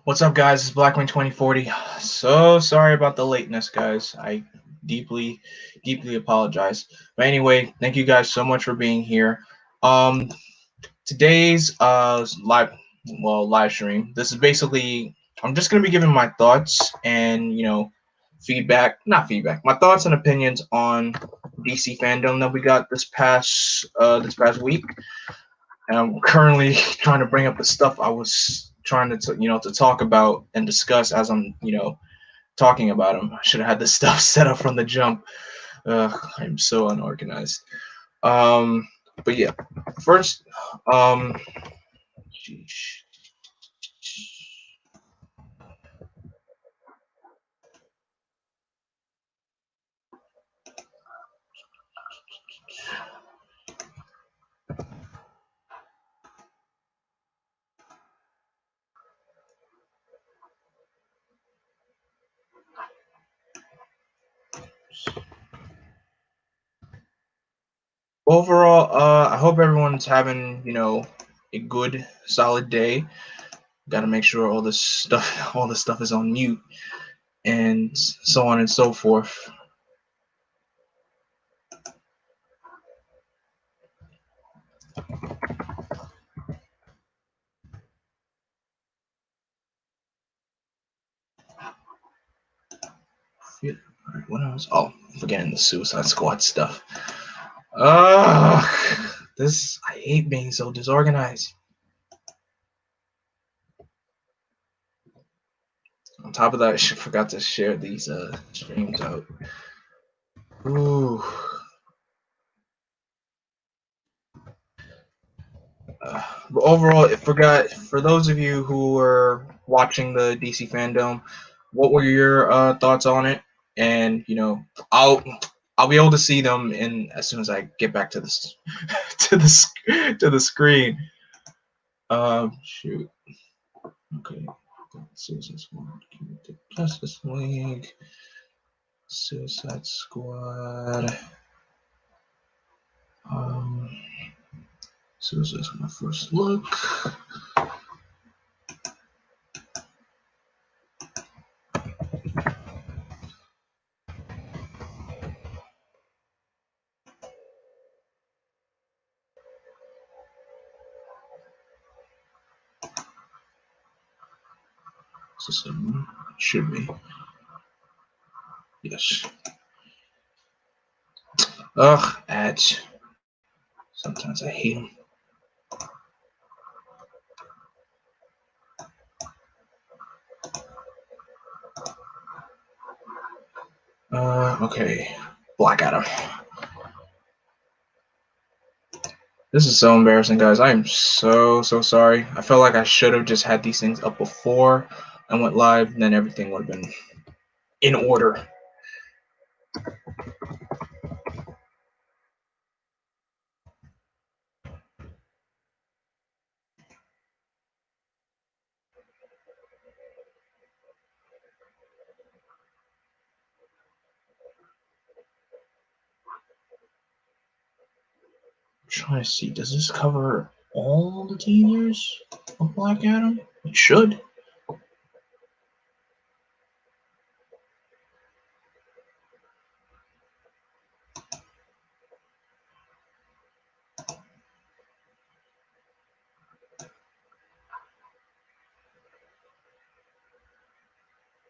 What's up, guys? It's Blackwing2040. So sorry about the lateness, guys. I deeply, deeply apologize. But anyway, thank you guys so much for being here. Um, Today's live stream. This is basically I'm just gonna be giving my thoughts and feedback, not feedback, my thoughts and opinions on DC Fandom that we got this past week. And I'm currently trying to bring up the stuff I was trying to talk about and discuss as I'm talking about them. I should have had this stuff set up from the jump. I'm so unorganized. Um, but yeah, first, um, overall, I hope everyone's having a good, solid day. Got to make sure all this stuff is on mute, and so on and so forth. What else? Oh, forgetting the Suicide Squad stuff. I hate being so disorganized. On top of that, I forgot to share these streams out. Ooh. But overall, for those of you who were watching the DC Fandom, what were your thoughts on it? And I'll be able to see them in as soon as I get back to this to the screen. Shoot. Okay. Suicide Squad, Justice League, Suicide Squad. Suicide Squad first look. System should be. Yes. Ugh, ads. Sometimes I hate them. Okay. Black Adam. This is so embarrassing, guys. I am so sorry. I felt like I should have just had these things up before I went live, and then everything would have been in order. I'm trying to see, does this cover all the 10 years of Black Adam? It should.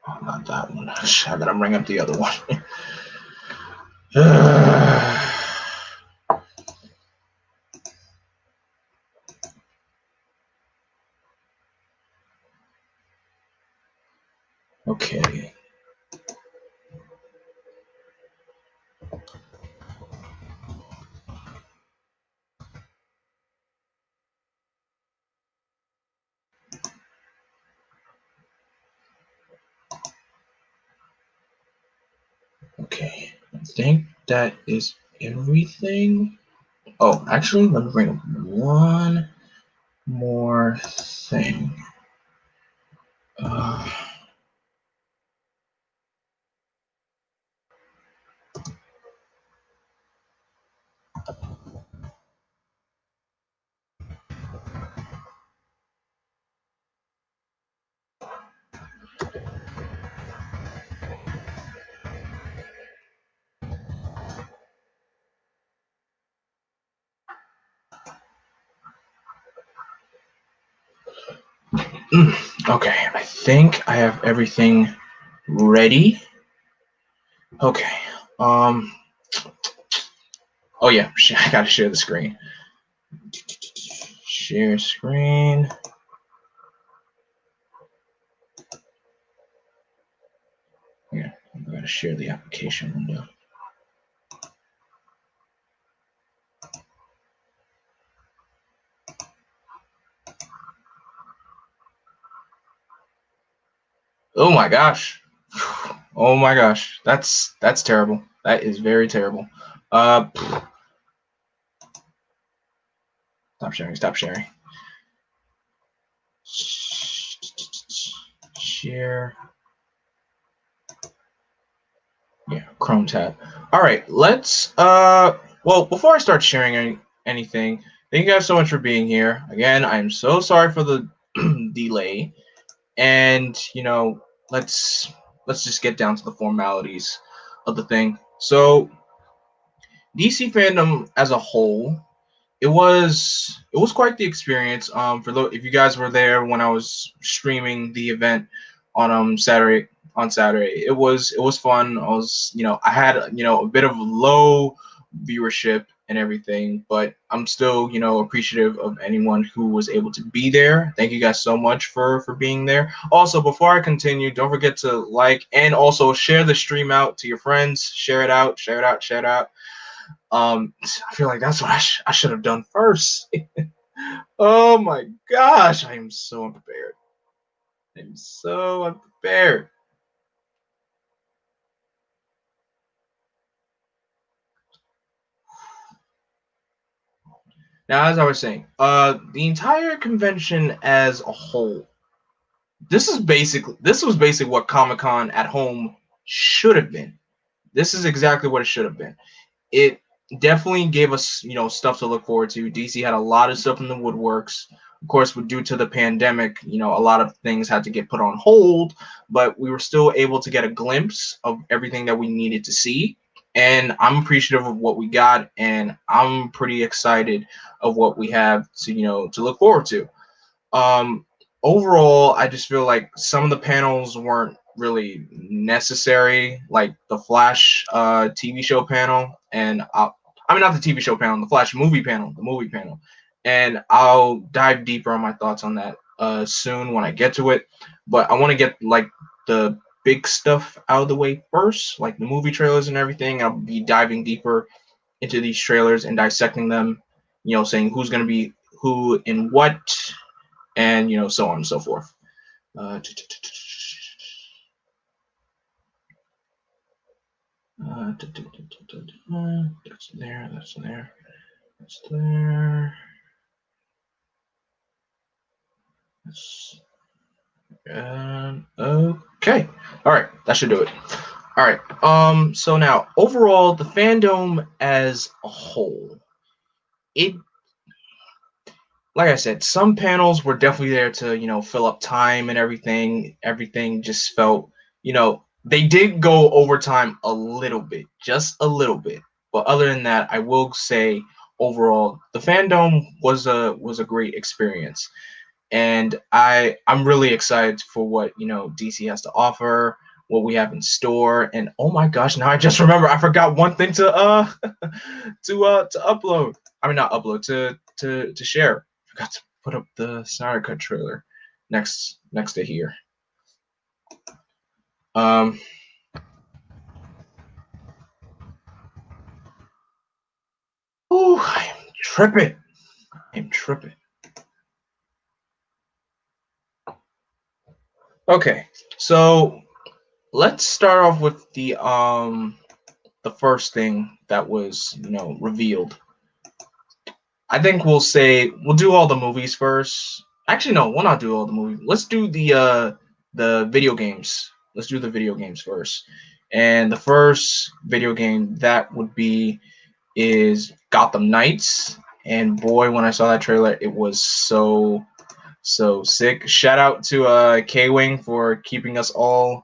Oh, not that one. I gotta bring up the other one. Okay. Okay. I think that is everything. Oh, actually, let me bring up one more thing. Okay, I think I have everything ready. Okay. Um. Oh yeah, I gotta share the screen. Share screen. Yeah, I'm gonna share the application window. Oh my gosh. Oh my gosh. That's terrible. That is very terrible. Stop sharing. Stop sharing. Share. Yeah, Chrome tab. All right, let's well, before I start sharing anything, thank you guys so much for being here. Again, I'm so sorry for the delay. And, let's just get down to the formalities of the thing. So, DC fandom as a whole, it was quite the experience. If you guys were there when I was streaming the event on Saturday, it was fun. I had a bit of low viewership and everything, but I'm still appreciative of anyone who was able to be there. Thank you guys so much for being there. Also, before I continue, don't forget to like and also share the stream out to your friends. Share it out, share it out, share it out. I feel like that's what I should have done first. Oh my gosh, I am so unprepared. I'm so unprepared. Now, as I was saying, the entire convention as a whole, this was basically what Comic Con at home should have been. This is exactly what it should have been. It definitely gave us, stuff to look forward to. DC had a lot of stuff in the woodworks. Of course, due to the pandemic, a lot of things had to get put on hold, but we were still able to get a glimpse of everything that we needed to see. And I'm appreciative of what we got, and I'm pretty excited of what we have to look forward to. Um, Overall, I just feel like some of the panels weren't really necessary, like the Flash TV show panel, and I mean not the TV show panel, the Flash movie panel, and I'll dive deeper on my thoughts on that soon when I get to it. But I want to get like the big stuff out of the way first, like the movie trailers and everything. I'll be diving deeper into these trailers and dissecting them, saying who's going to be who in what, and so on and so forth. That's there. That's there. That's there. That's, okay. All right. That should do it. All right. So now, overall, the fandom as a whole, it, like I said, some panels were definitely there to fill up time and everything. Everything just felt, they did go overtime a little bit, just a little bit. But other than that, I will say overall, the fandom was a great experience, and I'm really excited for what DC has to offer, what we have in store. And oh my gosh, now I just remember I forgot one thing to to upload. I mean not upload, to share. I forgot to put up the Snyder Cut trailer next to here. Um Oh, I am tripping. I'm tripping. Okay, so let's start off with the first thing that was revealed. I think we'll do all the movies first. Actually, no, we'll not do all the movies. Let's do the video games. Let's do the video games first. And the first video game that would be is Gotham Nights. And boy, when I saw that trailer, it was so sick. Shout out to K-Wing for keeping us all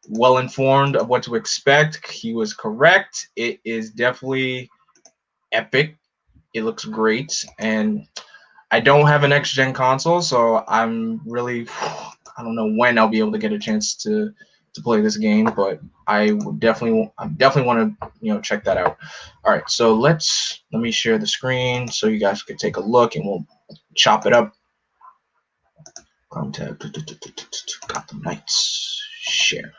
well informed of what to expect. He was correct. It is definitely epic. It looks great, and I don't have an next gen console, so I'm really I don't know when I'll be able to get a chance to play this game, but I definitely want to check that out. All right, so let me share the screen so you guys can take a look, and we'll chop it up. Chrome tab, Gotham Nights, share,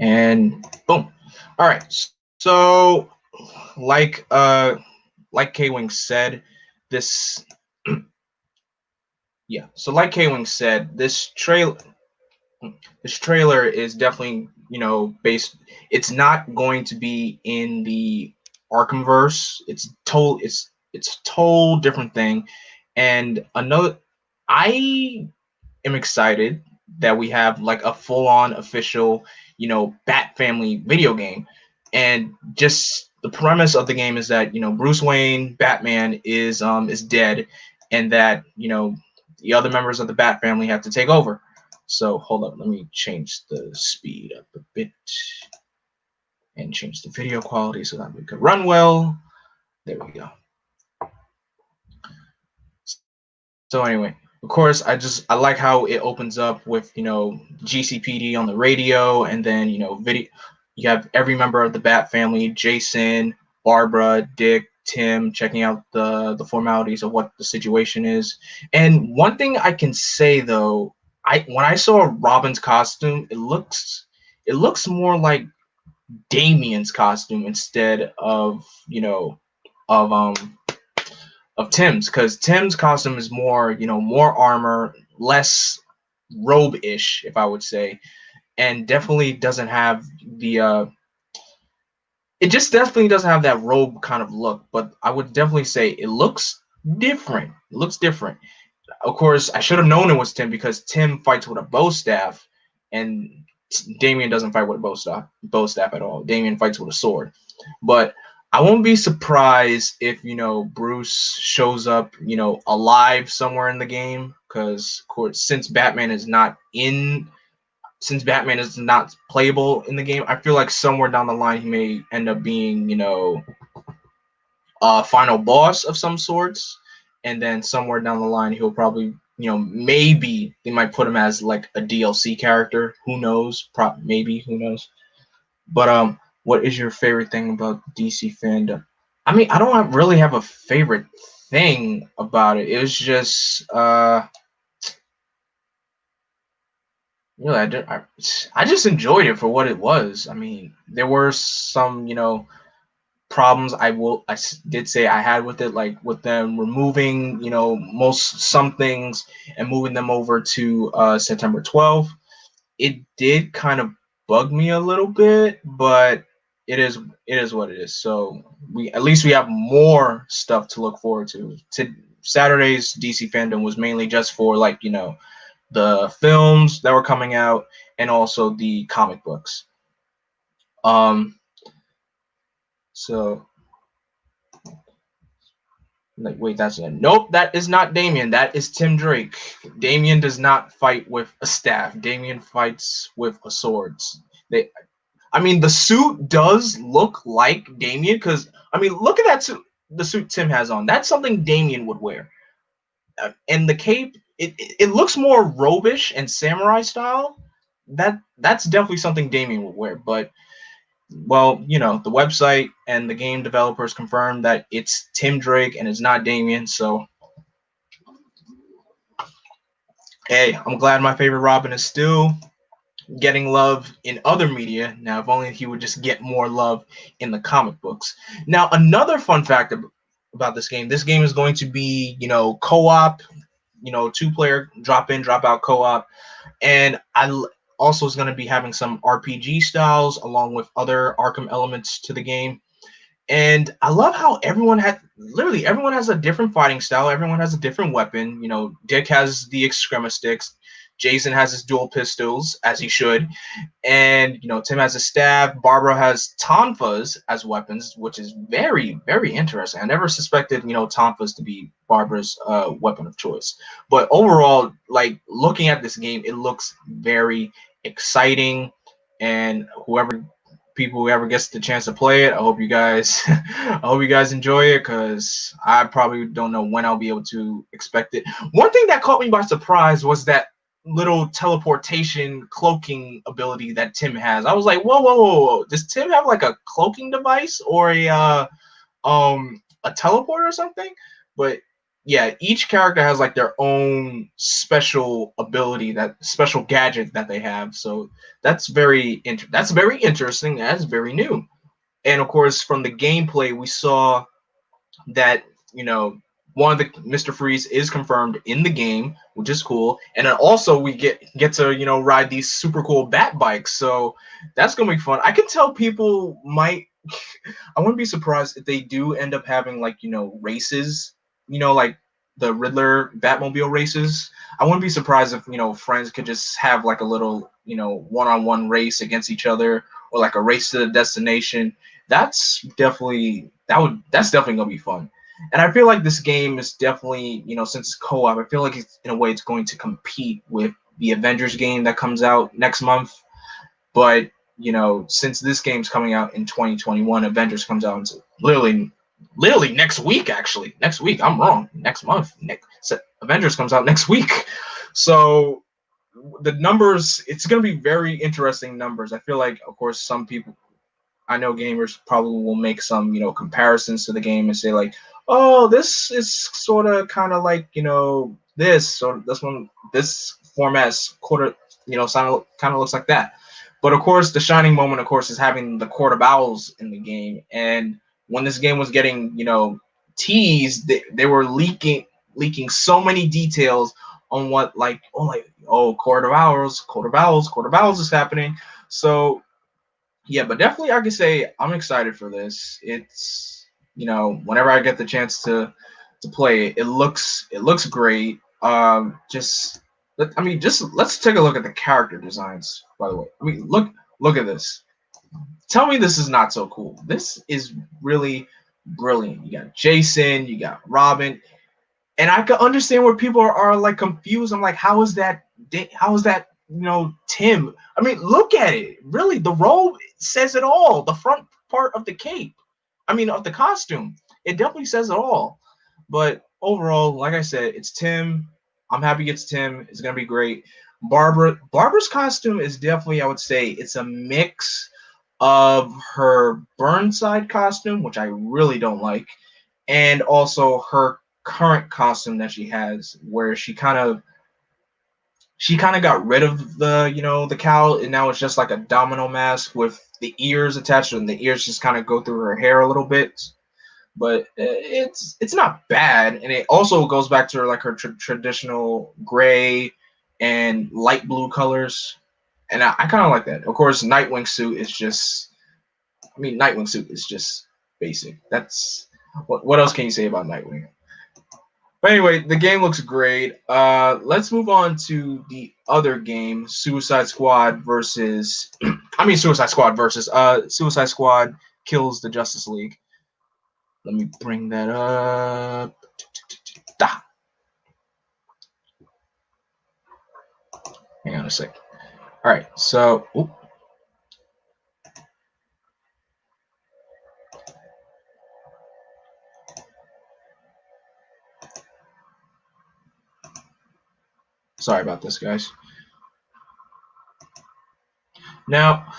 and boom. All right, so like K-Wing said, this yeah. So like K-Wing said, this trailer is definitely based. It's not going to be in the Arkhamverse. It's a total different thing. And another, I am excited that we have like a full-on official Bat Family video game. And just the premise of the game is that Bruce Wayne, Batman, is dead, and that the other members of the Bat Family have to take over. So hold up, let me change the speed up a bit and change the video quality so that we could run well. There we go. So anyway, of course, I like how it opens up with GCPD on the radio, and then video. You have every member of the Bat Family: Jason, Barbara, Dick, Tim, checking out the formalities of what the situation is. And one thing I can say though, when I saw Robin's costume, it looks more like Damian's costume instead of of Tim's, because Tim's costume is more more armor, less robe-ish, if I would say, and definitely doesn't have the it just definitely doesn't have that robe kind of look. But I would definitely say it looks different. It looks different. Of course, I should have known it was Tim because Tim fights with a bow staff, and Damian doesn't fight with a bow staff at all. Damian fights with a sword. But I won't be surprised if Bruce shows up alive somewhere in the game, because of course since Batman is not playable in the game, I feel like somewhere down the line he may end up being a final boss of some sorts, and then somewhere down the line he'll probably maybe they might put him as like a DLC character. Who knows? Maybe, who knows? But what is your favorite thing about DC Fandom? I mean, I don't really have a favorite thing about it. It was just really, I just enjoyed it for what it was. I mean, there were some problems did say I had with it, like with them removing some things and moving them over to September 12th. It did kind of bug me a little bit, but it is what it is. So at least we have more stuff to look forward to. Saturday's DC Fandom was mainly just for like the films that were coming out and also the comic books. So like, wait, nope, that is not Damian. That is Tim Drake. Damian does not fight with a staff. Damian fights with a sword. I mean, the suit does look like Damian, because I mean, look at that suit. The suit Tim has on. That's something Damian would wear. And the cape, it looks more robe-ish and samurai style. That's definitely something Damian would wear. But well, the website and the game developers confirmed that it's Tim Drake and it's not Damian. So hey, I'm glad my favorite Robin is still getting love in other media. Now, if only he would just get more love in the comic books. Now, another fun fact about this game is going to be co-op, 2-player drop in, drop out co-op, and I also is going to be having some RPG styles along with other Arkham elements to the game. And I love how everyone has a different fighting style. Everyone has a different weapon. Dick has the Excrema sticks. Jason has his dual pistols, as he should. And, Tim has a staff. Barbara has tonfas as weapons, which is very, very interesting. I never suspected, tonfas to be Barbara's weapon of choice. But overall, like, looking at this game, it looks very exciting. And whoever people who ever gets the chance to play it, I hope you guys I hope you guys enjoy it, because I probably don't know when I'll be able to expect it. One thing that caught me by surprise was that little teleportation cloaking ability that Tim has. I was like, whoa, whoa, whoa, whoa. Does Tim have like a cloaking device or a teleport or something? But yeah, each character has like their own special ability, that special gadget that they have. So that's that's very interesting. That's very new. And of course, from the gameplay, we saw that, one of the Mr. Freeze is confirmed in the game, which is cool. And then also we get to ride these super cool bat bikes. So that's gonna be fun. I can tell people might. I wouldn't be surprised if they do end up having like races, like the Riddler Batmobile races. I wouldn't be surprised if friends could just have like a little one-on-one race against each other, or like a race to the destination. That's definitely gonna be fun. And I feel like this game is definitely, since it's co-op, I feel like it's, in a way, it's going to compete with the Avengers game that comes out next month. But, since this game's coming out in 2021, Avengers comes out in literally next week, actually. Next week. I'm wrong. Next month. Avengers comes out next week. So the numbers, it's going to be very interesting numbers. I feel like, of course, some people, I know gamers probably will make some, comparisons to the game and say like, oh, this is sort of kind of like, this, or this format's quarter, kind of looks like that. But of course, the shining moment, of course, is having the Court of Owls in the game. And when this game was getting, teased, they were leaking so many details on what, Court of Owls, Court of Owls is happening. So yeah, but definitely I can say I'm excited for this. It's, whenever I get the chance to play it, it looks great. Let's take a look at the character designs, by the way. I mean, look at this. Tell me this is not so cool. This is really brilliant. You got Jason, you got Robin, and I can understand where people are like confused. I'm like, how is that Tim? I mean, look at it. Really, the robe says it all. The front part of the cape, of the costume, it definitely says it all. But overall, like I said, it's Tim. I'm happy it's Tim. It's gonna be great. Barbara's costume is definitely, I would say, it's a mix of her Burnside costume, which I really don't like, and also her current costume that she has, where she kind of got rid of the cowl, and now it's just like a domino mask with the ears attached, and the ears just kind of go through her hair a little bit. But it's not bad, and it also goes back to her traditional gray and light blue colors, and I kind of like that. Of course, Nightwing suit is just basic. That's what else can you say about Nightwing? But anyway, the game looks great. Let's move on to the other game, Suicide Squad versus Suicide Squad Kills the Justice League. Let me bring that up. Hang on a sec. All right, so sorry about this, guys. Now,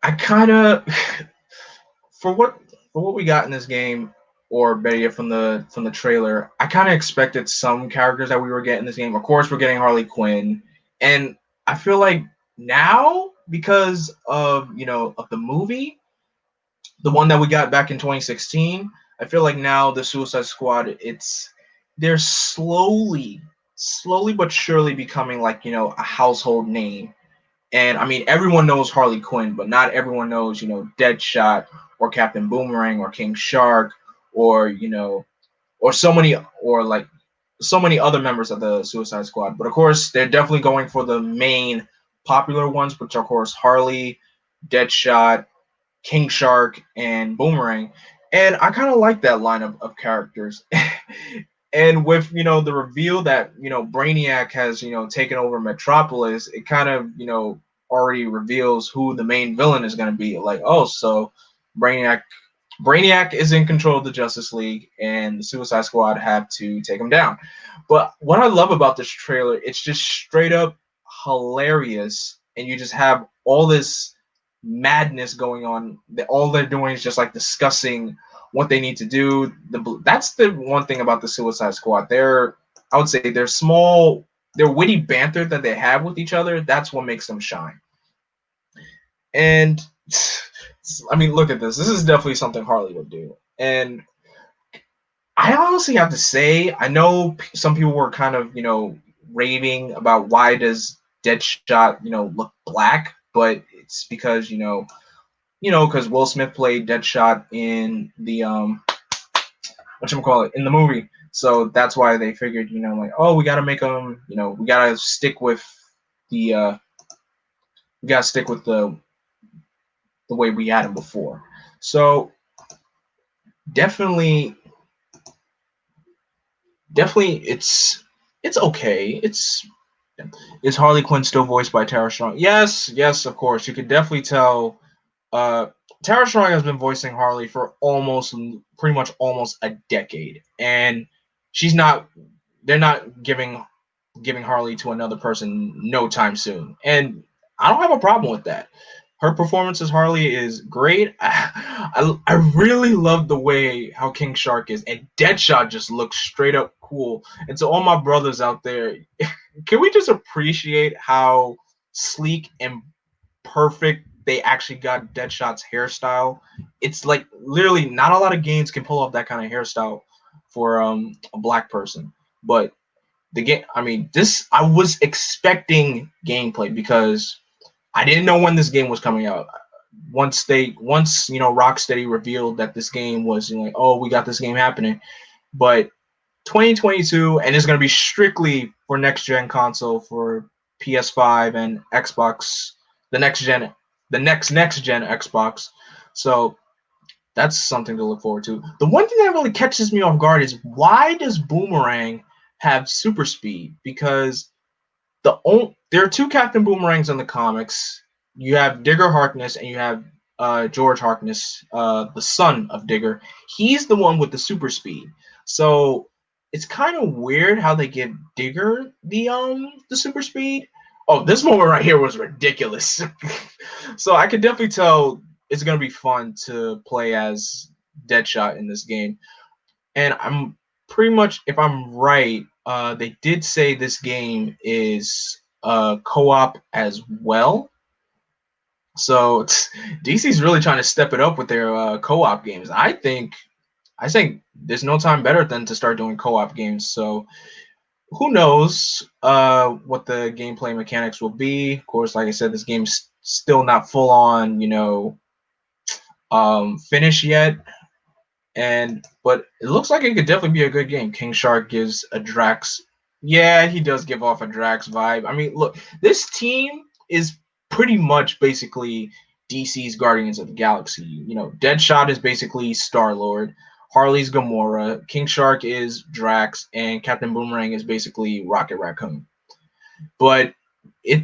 I kind of for what we got in this game, or better yet, from the trailer, I kind of expected some characters that we were getting in this game. Of course, we're getting Harley Quinn, and I feel like now, because of of the movie, the one that we got back in 2016, I feel like now the Suicide Squad, they're slowly but surely becoming like a household name. And I mean, everyone knows Harley Quinn, but not everyone knows, Deadshot or Captain Boomerang or King Shark, or or so many other members of the Suicide Squad. But of course, they're definitely going for the main popular ones, which are, of course, Harley, Deadshot, King Shark, and Boomerang. And I kind of like that lineup of characters. And with the reveal that Brainiac has taken over Metropolis, it kind of already reveals who the main villain is going to be. Like, oh, so Brainiac is in control of the Justice League, and the Suicide Squad have to take him down. But what I love about this trailer, it's just straight up hilarious, and you just have all this madness going on. All they're doing is just like discussing what they need to do. That's the one thing about the Suicide Squad. I would say, their small, their witty banter that they have with each other. That's what makes them shine. And I mean, look at this. This is definitely something Harley would do. And I honestly have to say, I know some people were kind of, raving about why does Deadshot, look black, but it's because, because Will Smith played Deadshot in the in the movie. So that's why they figured, like, oh, we gotta make him, we gotta stick with the the way we had him before. So definitely it's okay. Is Harley Quinn still voiced by Tara Strong? Yes, of course. You could definitely tell Tara Strong has been voicing Harley for pretty much almost a decade, and they're not giving Harley to another person no time soon, and I don't have a problem with that. Her performance as Harley is great. I really love the way how King Shark is, and Deadshot just looks straight up cool. And to all my brothers out there, can we just appreciate how sleek and perfect they actually got Deadshot's hairstyle? It's like literally not a lot of games can pull off that kind of hairstyle for a black person. But the game, I mean, I was expecting gameplay because I didn't know when this game was coming out. Once Rocksteady revealed that this game was, like, oh, we got this game happening, but 2022, and it's going to be strictly for next gen console, for PS5 and Xbox, the next gen Xbox. So that's something to look forward to. The one thing that really catches me off guard is, why does Boomerang have super speed? Because there are two Captain Boomerangs in the comics. You have Digger Harkness, and you have George Harkness, the son of Digger. He's the one with the super speed. So it's kind of weird how they give Digger the super speed. Oh, this moment right here was ridiculous. So I could definitely tell it's gonna be fun to play as Deadshot in this game. And I'm pretty much, if I'm right, they did say this game is co-op as well. So DC's really trying to step it up with their co-op games. I think there's no time better than to start doing co-op games. So who knows what the gameplay mechanics will be. Of course, like I said, this game's still not full on, finished yet. But it looks like it could definitely be a good game. King Shark gives a Drax. Yeah, he does give off a Drax vibe. I mean, look, this team is pretty much basically DC's Guardians of the Galaxy. Deadshot is basically Star-Lord, Harley's Gamora, King Shark is Drax, and Captain Boomerang is basically Rocket Raccoon. But I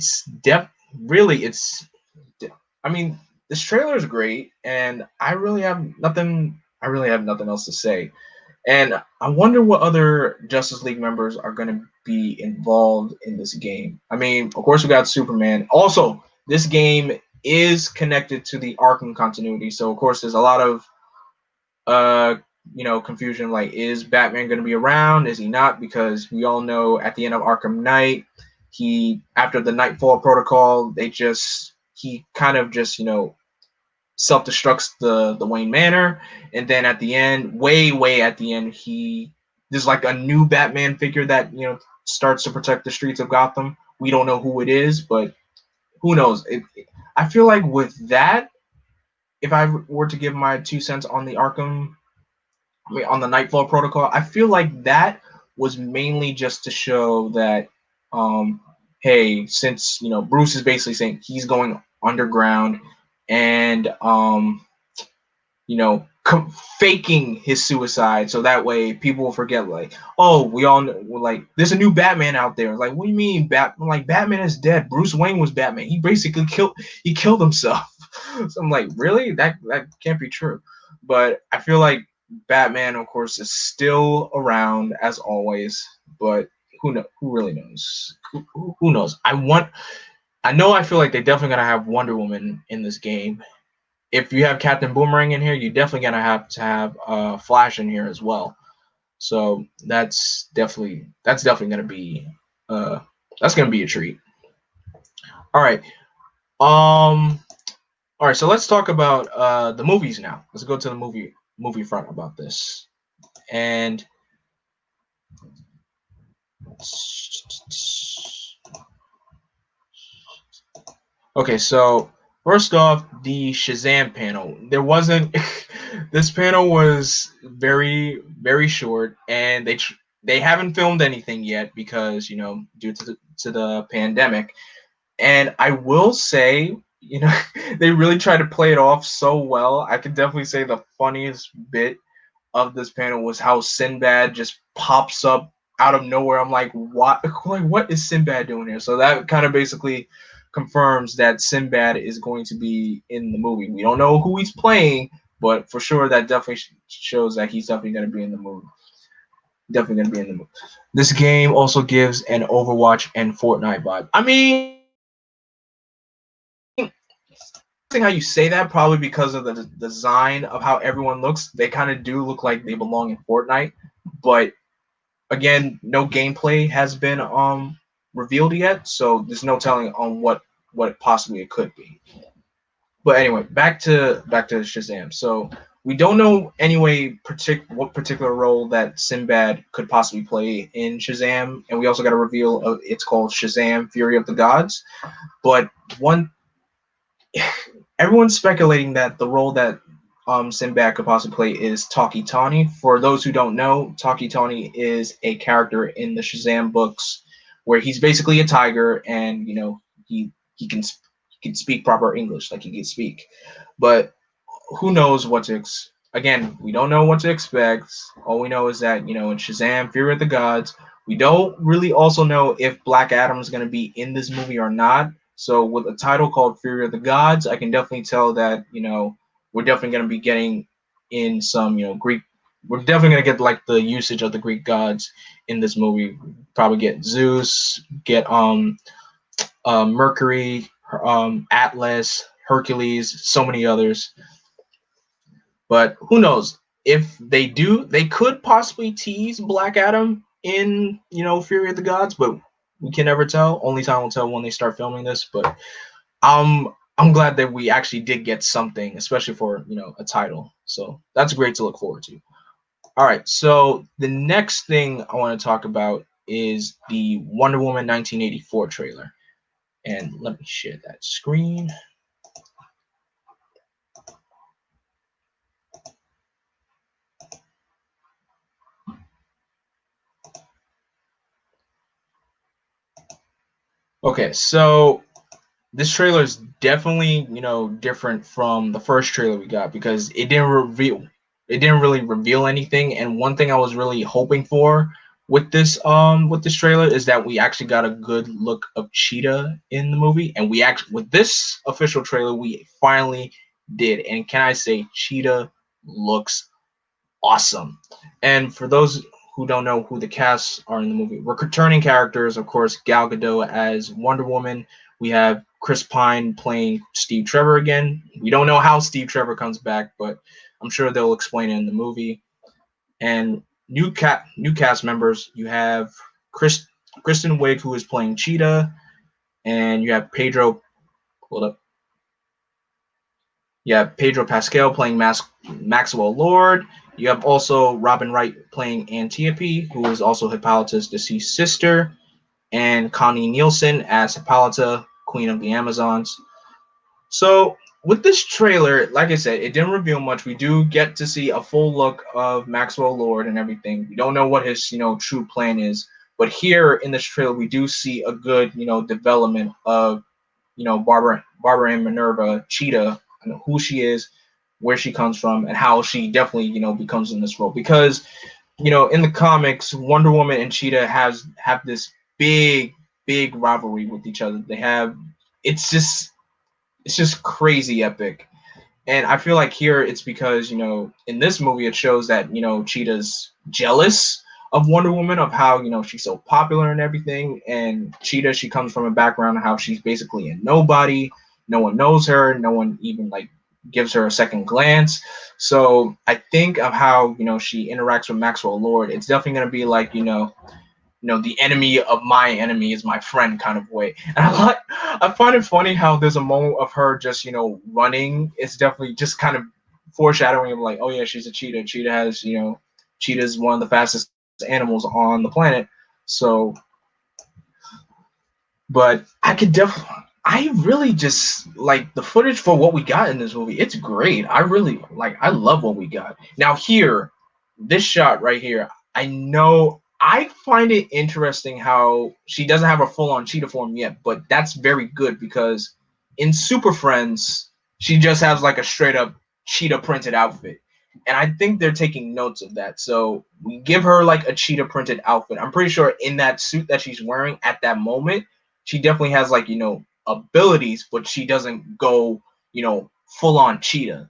mean, this trailer is great, and I really have nothing else to say. And I wonder what other Justice League members are going to be involved in this game. I mean, of course, we got Superman. Also, this game is connected to the Arkham continuity, so of course, there's a lot of confusion. Like, is Batman going to be around? Is he not? Because we all know at the end of Arkham Knight, after the Nightfall Protocol, he kind of just self-destructs the Wayne Manor, and then at the end, way at the end, there's like a new Batman figure that starts to protect the streets of Gotham. We don't know who it is, but who knows? I feel like with that, if I were to give my 2 cents on the on the Nightfall Protocol, I feel like that was mainly just to show that, hey, since Bruce is basically saying he's going underground, and faking his suicide, so that way people will forget, like, oh, we all know, like, there's a new Batman out there. Like, what do you mean Batman is dead? Bruce Wayne was Batman. He basically killed himself. So I'm like, really? That can't be true. But I feel like Batman, of course, is still around as always. But who really knows? Who knows? I feel like they're definitely gonna have Wonder Woman in this game. If you have Captain Boomerang in here, you're definitely gonna have to have Flash in here as well. So that's definitely gonna be a treat. All right. All right. So let's talk about the movies now. Let's go to the movie front about this. And okay, so first off, the Shazam panel. There wasn't. This panel was very, very short, and they haven't filmed anything yet because, due to the pandemic. And I will say, they really tried to play it off so well. I can definitely say the funniest bit of this panel was how Sinbad just pops up out of nowhere. I'm like, what? Like, what is Sinbad doing here? So that kind of basically confirms that Sinbad is going to be in the movie. We don't know who he's playing, but for sure that definitely shows that he's definitely going to be in the movie. Definitely going to be in the movie. This game also gives an Overwatch and Fortnite vibe. I mean, how you say that, probably because of the design of how everyone looks. They kind of do look like they belong in Fortnite, but again, no gameplay has been revealed yet, so there's no telling on what possibly it could be. But anyway, back to Shazam. So we don't know anyway what particular role that Sinbad could possibly play in Shazam, and we also got a reveal of it's called Shazam: Fury of the Gods. But everyone's speculating that the role that Sinbad could possibly play is Taki Tani. For those who don't know, Taki Tani is a character in the Shazam books where he's basically a tiger, and he can speak proper English, like he can speak. But who knows what to again, we don't know what to expect. All we know is that, in Shazam: Fury of the Gods, we don't really also know if Black Adam is going to be in this movie or not. So with a title called Fury of the Gods, I can definitely tell that, we're definitely going to be getting in some, Greek. We're definitely going to get like the usage of the Greek gods in this movie. Probably get Zeus, get Mercury, Atlas, Hercules, so many others. But who knows? If they do, they could possibly tease Black Adam in, Fury of the Gods, but we can never tell. Only time will tell when they start filming this. But I'm glad that we actually did get something, especially for, a title. So that's great to look forward to. All right, so the next thing I want to talk about is the Wonder Woman 1984 trailer. And let me share that screen. Okay, so this trailer is definitely, different from the first trailer we got because it didn't really reveal anything. And one thing I was really hoping for with this trailer is that we actually got a good look of Cheetah in the movie, and we actually, with this official trailer, we finally did. And can I say, Cheetah looks awesome. And for those who don't know who the casts are in the movie, returning characters, of course, Gal Gadot as Wonder Woman. We have Chris Pine playing Steve Trevor again. We don't know how Steve Trevor comes back, but I'm sure they'll explain it in the movie. And new cast members, you have Kristen Wiig, who is playing Cheetah, and you have Pedro. Hold up. You have Pedro Pascal playing Maxwell Lord. You have also Robin Wright playing Antiope, who is also Hippolyta's deceased sister, and Connie Nielsen as Hippolyta, Queen of the Amazons. So with this trailer, like I said, it didn't reveal much. We do get to see a full look of Maxwell Lord and everything. We don't know what his, true plan is. But here in this trailer, we do see a good, development of, Barbara and Minerva, Cheetah, who she is, where she comes from and how she definitely, becomes in this role. Because, in the comics, Wonder Woman and Cheetah have this big, big rivalry with each other. It's just crazy epic. And I feel like here it's because, in this movie it shows that, Cheetah's jealous of Wonder Woman, of how, she's so popular and everything. And Cheetah, she comes from a background of how she's basically a nobody. No one knows her. No one even like gives her a second glance. So I think of how, she interacts with Maxwell Lord. It's definitely going to be like, the enemy of my enemy is my friend kind of way. And I find it funny how there's a moment of her just, running. It's definitely just kind of foreshadowing of like, oh yeah, she's a cheetah. Cheetah's one of the fastest animals on the planet. So, but I really just like the footage for what we got in this movie. It's great. I love what we got. Now here, this shot right here, I find it interesting how she doesn't have a full-on cheetah form yet, but that's very good because in Super Friends, she just has like a straight-up cheetah printed outfit. And I think they're taking notes of that. So we give her like a cheetah printed outfit. I'm pretty sure in that suit that she's wearing at that moment, she definitely has like, abilities, but she doesn't go, full-on cheetah.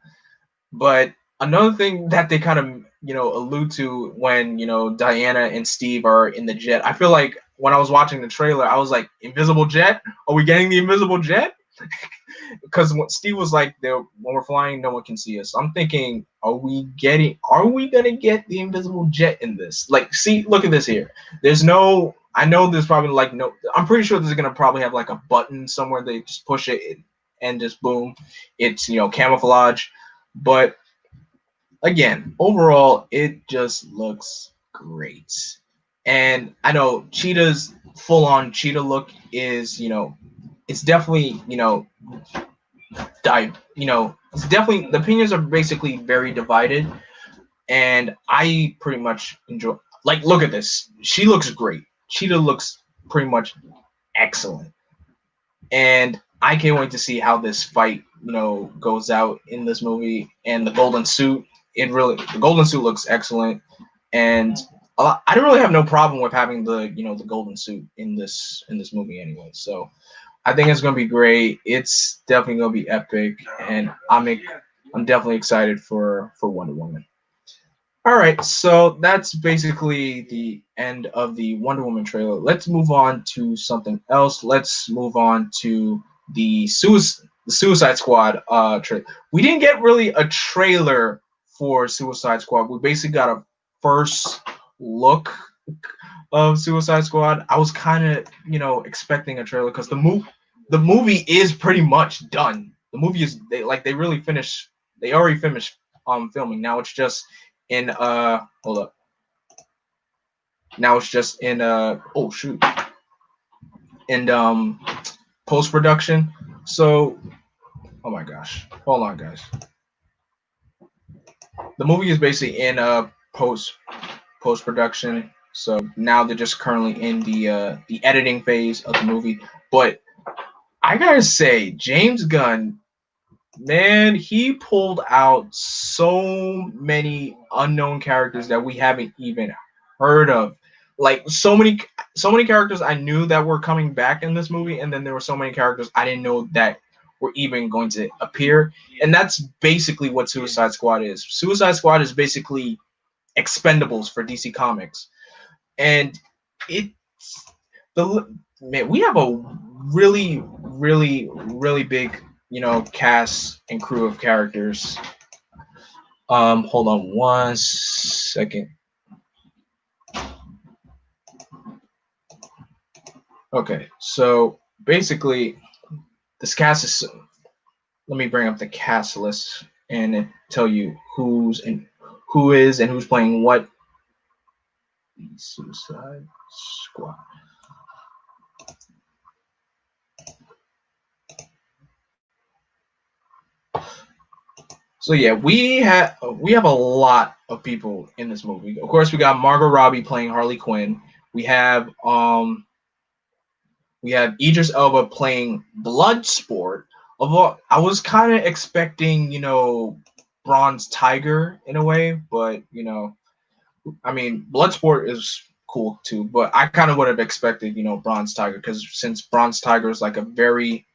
But another thing that they kind of, allude to when, Diana and Steve are in the jet, I feel like when I was watching the trailer, I was like, invisible jet? Are we getting the invisible jet? Because Steve was like, when we're flying, no one can see us. So I'm thinking, are we gonna get the invisible jet in this? Like, see, look at this here. I know there's probably like no, I'm pretty sure there's gonna probably have like a button somewhere. They just push it and just boom, it's camouflage. But again, overall, it just looks great. And I know Cheetah's full-on cheetah look is, it's definitely, it's definitely, the opinions are basically very divided. And I pretty much enjoy, like, look at this. She looks great. Cheetah looks pretty much excellent. And I can't wait to see how this fight, goes out in this movie. And the golden suit, the golden suit looks excellent. And I don't really have no problem with having the golden suit in this movie anyway. So I think it's gonna be great. It's definitely gonna be epic, and I'm definitely excited for Wonder Woman. All right, so that's basically the end of the Wonder Woman trailer. Let's move on to something else. Let's move on to the Suicide Squad trailer. We didn't get really a trailer for Suicide Squad. We basically got a first look of Suicide Squad. I was kind of, expecting a trailer because the movie is pretty much done. The movie is they already finished filming. Now it's just in hold up. Now it's just in oh shoot. In post production. So oh my gosh. Hold on guys. The movie is basically in post production. So now they're just currently in the editing phase of the movie. But I gotta say, James Gunn, man, he pulled out so many unknown characters that we haven't even heard of. Like so many characters I knew that were coming back in this movie, and then there were so many characters I didn't know that were even going to appear. And that's basically what Suicide Squad is. Suicide Squad is basically Expendables for DC Comics. And we have a really, really, really big, cast and crew of characters. Hold on one second. Okay, so basically, this cast is. Let me bring up the cast list and tell you who is and who's playing what. Suicide Squad. So yeah, we have a lot of people in this movie. Of course, we got Margot Robbie playing Harley Quinn. We have Idris Elba playing Bloodsport. Although I was kind of expecting, Bronze Tiger in a way, but I mean, Bloodsport is cool too, but I kind of would have expected, Bronze Tiger, because since Bronze Tiger is like a very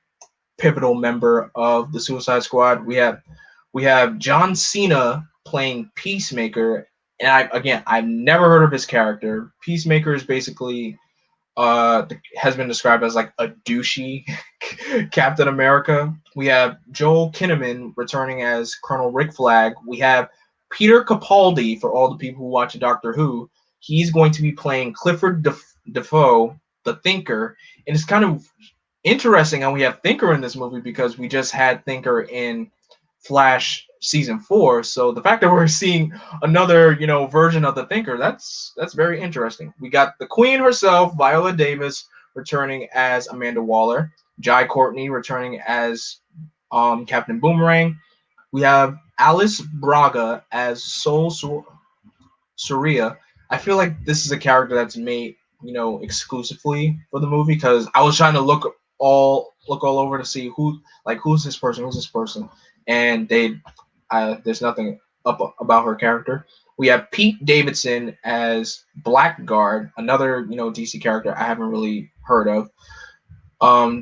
pivotal member of the Suicide Squad, we have John Cena playing Peacemaker, and I've never heard of his character. Peacemaker is basically has been described as like a douchey Captain America. We have Joel Kinnaman returning as Colonel Rick Flag. We have Peter Capaldi, for all the people who watch Doctor Who. He's going to be playing Clifford Defoe, the Thinker, and it's kind of interesting how we have Thinker in this movie because we just had Thinker in Flash season 4. So the fact that we're seeing another, version of the Thinker, that's very interesting. We got the Queen herself, Viola Davis, returning as Amanda Waller. Jai Courtney returning as Captain Boomerang. We have Alice Braga as Surya. I feel like this is a character that's made, exclusively for the movie, because I was trying to look all over to see who's this person, and there's nothing up about her character. We have Pete Davidson as Blackguard, another DC character I haven't really heard of.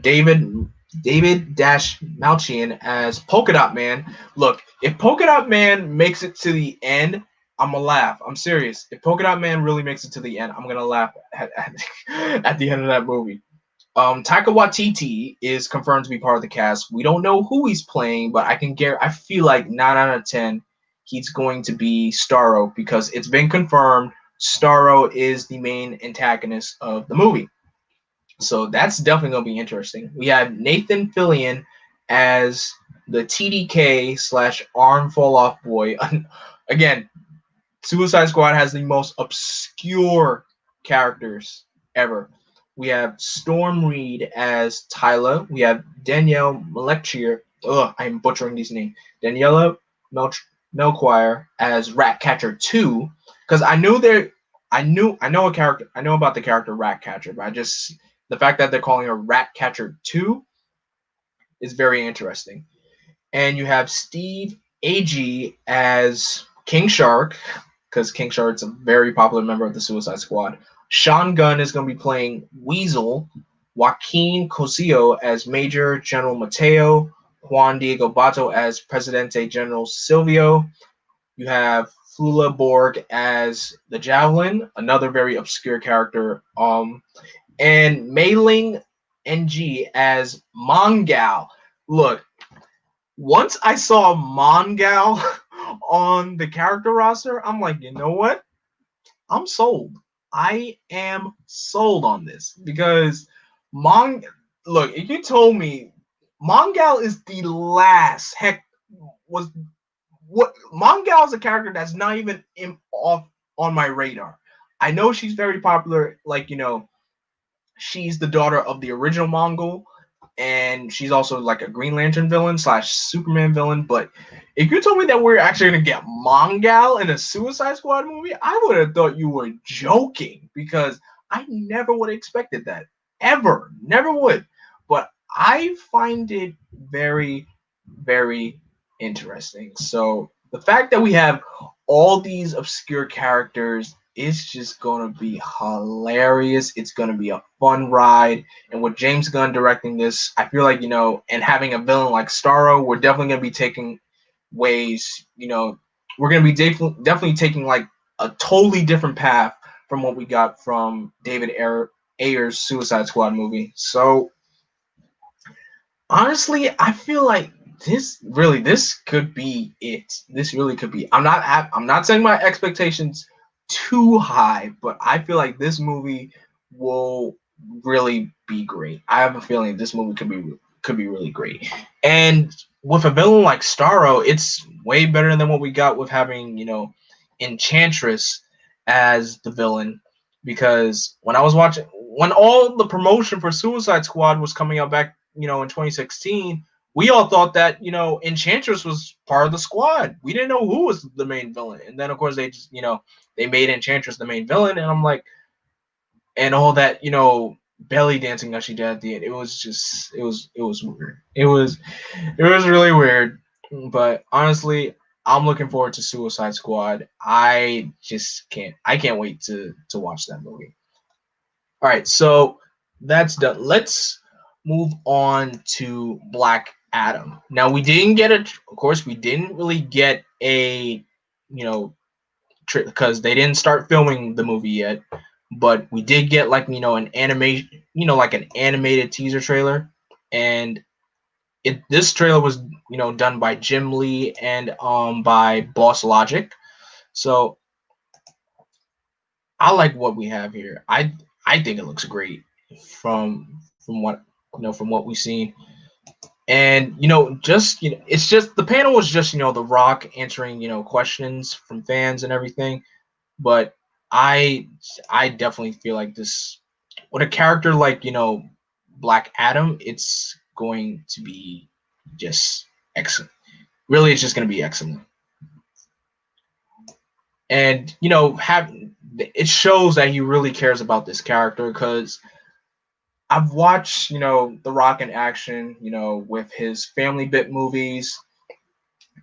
David Dash Malchian as Polka Dot Man. Look, if Polka Dot Man makes it to the end, I'm gonna laugh. I'm serious. If Polka Dot Man really makes it to the end, I'm gonna laugh at the end of that movie. Taika Waititi is confirmed to be part of the cast. We don't know who he's playing, but I feel like 9 out of 10 he's going to be Starro, because it's been confirmed Starro is the main antagonist of the movie. So that's definitely going to be interesting. We have Nathan Fillion as the TDK / arm fall off boy. Again, Suicide Squad has the most obscure characters ever. We have Storm Reed as Tyler. We have Danielle Melchior. I'm butchering these names. Daniela Melchior as Ratcatcher 2. Because I know about the character Ratcatcher, but the fact that they're calling her Ratcatcher 2 is very interesting. And you have Steve Agee as King Shark, because King Shark's a very popular member of the Suicide Squad. Sean Gunn is going to be playing Weasel. Joaquin Cosio as Major General Mateo. Juan Diego Bato as Presidente General Silvio. You have Flula Borg as the Javelin, another very obscure character. And Mei Ling NG as Mongal. Look, once I saw Mongal on the character roster, I'm like, you know what? I'm sold. I am sold on this, because look, if you told me Mongal is the last, Mongal is a character that's not even off on my radar. I know she's very popular, she's the daughter of the original Mongol, and she's also like a Green Lantern villain / Superman villain. But if you told me that we're actually gonna get Mongal in a Suicide Squad movie, I would have thought you were joking, because I never would have expected that. Ever. Never would. But I find it very, very interesting. So the fact that we have all these obscure characters, it's just going to be hilarious. It's going to be a fun ride. And with James Gunn directing this, I feel like, and having a villain like Starro, we're definitely going to be taking ways, we're going to be definitely taking like a totally different path from what we got from David Ayer's Suicide Squad movie. So honestly, I feel like this could be it. This really could be. I'm not setting my expectations too high, but I feel like this movie will really be great. I have a feeling this movie could be really great. And with a villain like Starro, it's way better than what we got with having, Enchantress as the villain. Because when all the promotion for Suicide Squad was coming out back, in 2016, we all thought that, Enchantress was part of the squad. We didn't know who was the main villain. And then, of course, they just, they made Enchantress the main villain. And I'm like, and all that, belly dancing that she did at the end, it was weird. It was really weird. But honestly, I'm looking forward to Suicide Squad. I just can't. I can't wait to watch that movie. All right, so that's done. Let's move on to Black Adam. Now we didn't get a. Of course, we didn't really get a. You know, because they didn't start filming the movie yet, but we did get like an animation, like an animated teaser trailer, and this trailer was done by Jim Lee and by Boss Logic. So I like what we have here. I think it looks great from what from what we've seen. And just it's just the panel was just The Rock answering questions from fans and everything. But I definitely feel like this with a character like Black Adam, it's going to be just excellent. Really, it's just going to be excellent. And have it shows that he really cares about this character, because I've watched The Rock in action, with his family bit movies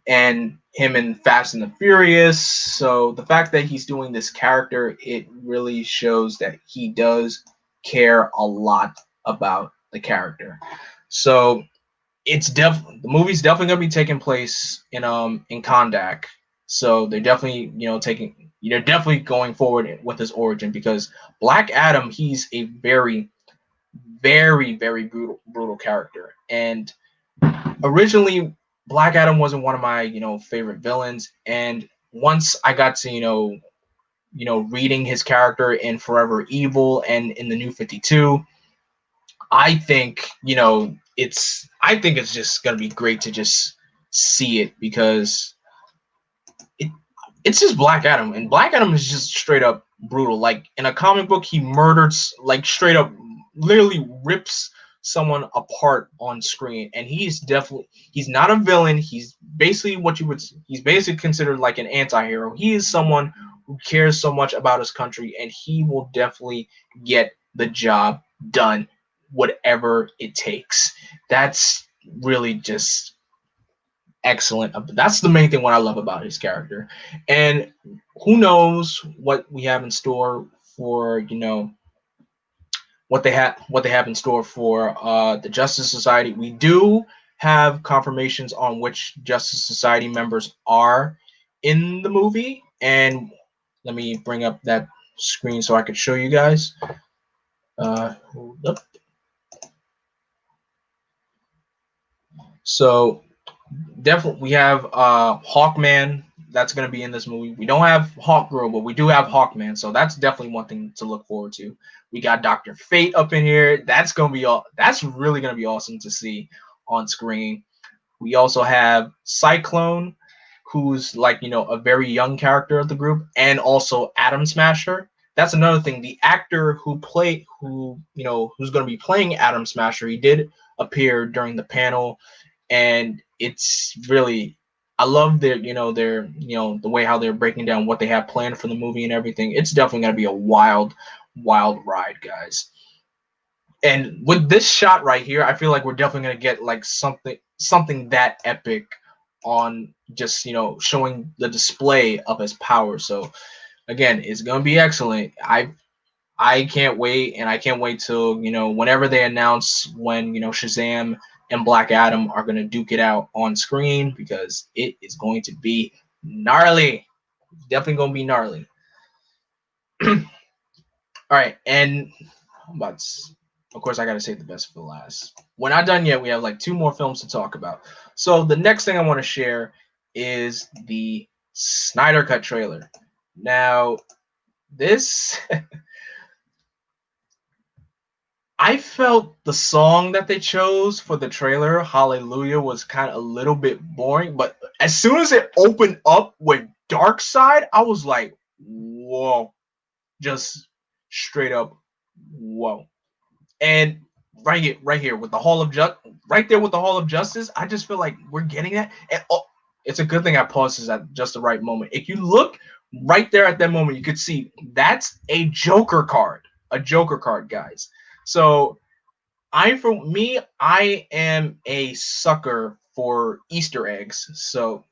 and him in Fast and the Furious. So the fact that he's doing this character, it really shows that he does care a lot about the character. So it's the movie's definitely gonna be taking place in Kondak. So they're definitely they're definitely going forward with his origin, because Black Adam, he's a very very brutal character. And originally Black Adam wasn't one of my favorite villains, and once I got to reading his character in Forever Evil and in the New 52, I think it's just gonna be great to just see it, because it's just Black Adam, and Black Adam is just straight up brutal. Like in a comic book, he murdered, like straight up, literally rips someone apart on screen, and he's not a villain. He's basically he's basically considered like an anti-hero. He is someone who cares so much about his country, and he will definitely get the job done, whatever it takes. That's really just excellent. That's the main thing what I love about his character. And who knows what we have in store for what they have in store for the Justice Society. We do have confirmations on which Justice Society members are in the movie, and let me bring up that screen so I could show you guys. Hold up. So definitely we have Hawkman that's going to be in this movie. We don't have Hawkgirl, but we do have Hawkman, so that's definitely one thing to look forward to. We got Dr. Fate up in here. That's really going to be awesome to see on screen. We also have Cyclone, who's like a very young character of the group, and also Atom Smasher. That's another thing. The actor who's going to be playing Atom Smasher, he did appear during the panel, and it's really, I love the way how they're breaking down what they have planned for the movie and everything. It's definitely going to be a wild ride, guys. And with this shot right here, I feel like we're definitely going to get like something that epic on just showing the display of his power. So again, it's going to be excellent. I can't wait, and I can't wait till whenever they announce when Shazam and Black Adam are going to duke it out on screen, because it is going to be gnarly. Definitely going to be gnarly. All right, and of course I got to save the best for last. We're not done yet. We have like 2 more films to talk about. So the next thing I want to share is the Snyder Cut trailer. Now, this I felt the song that they chose for the trailer, Hallelujah, was kind of a little bit boring. But as soon as it opened up with Dark Side, I was like, whoa. Just straight up, whoa. And right here with the Hall of right there with the Hall of Justice, I just feel like we're getting that. And it's a good thing I paused this at just the right moment. If you look right there at that moment, you could see that's a Joker card. A Joker card, guys. So I am a sucker for Easter eggs. So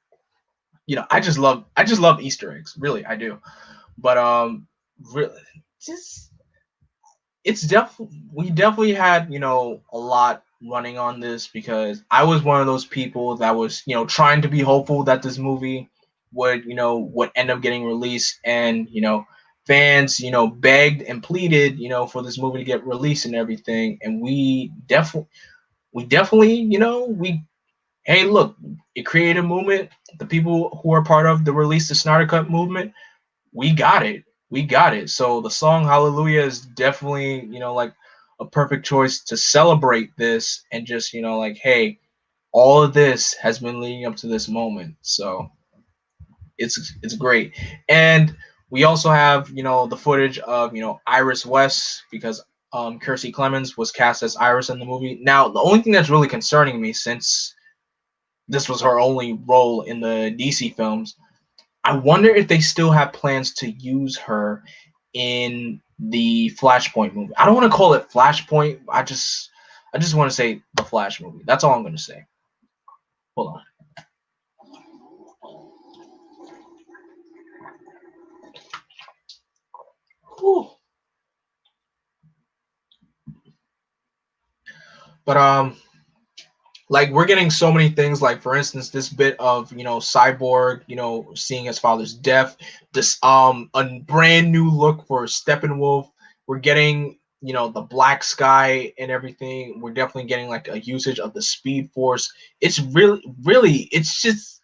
I just love Easter eggs. Really, I do. But really, just it's definitely we definitely had a lot running on this because I was one of those people that was trying to be hopeful that this movie would end up getting released, and fans begged and pleaded for this movie to get released and everything, and we definitely we hey, look, it created a movement. The people who are part of the release the Snyder Cut movement, we got it. We got it. So the song Hallelujah is definitely, like a perfect choice to celebrate this and just, like, hey, all of this has been leading up to this moment. So it's great. And we also have, the footage of, Iris West because Kiersey Clemons was cast as Iris in the movie. Now, the only thing that's really concerning me since this was her only role in the DC films, I wonder if they still have plans to use her in the Flashpoint movie. I don't want to call it Flashpoint. I just want to say the Flash movie. That's all I'm going to say. Hold on. Whew. But like we're getting so many things, like for instance this bit of Cyborg seeing his father's death, this a brand new look for Steppenwolf. We're getting the black sky and everything. We're definitely getting like a usage of the Speed Force. It's really it's just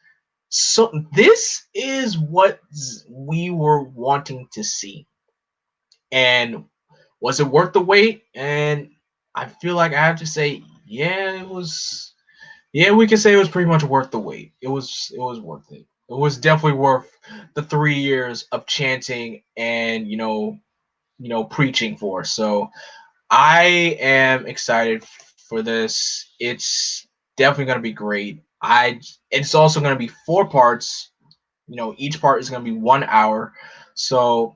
so this is what we were wanting to see. And was it worth the wait? And I feel like I have to say yeah, it was. Yeah, we can say it was pretty much worth the wait. It was worth it. It was definitely worth the 3 years of chanting and preaching for. So I am excited for this. It's definitely gonna be great. It's also gonna be 4 parts. Each part is gonna be 1 hour. So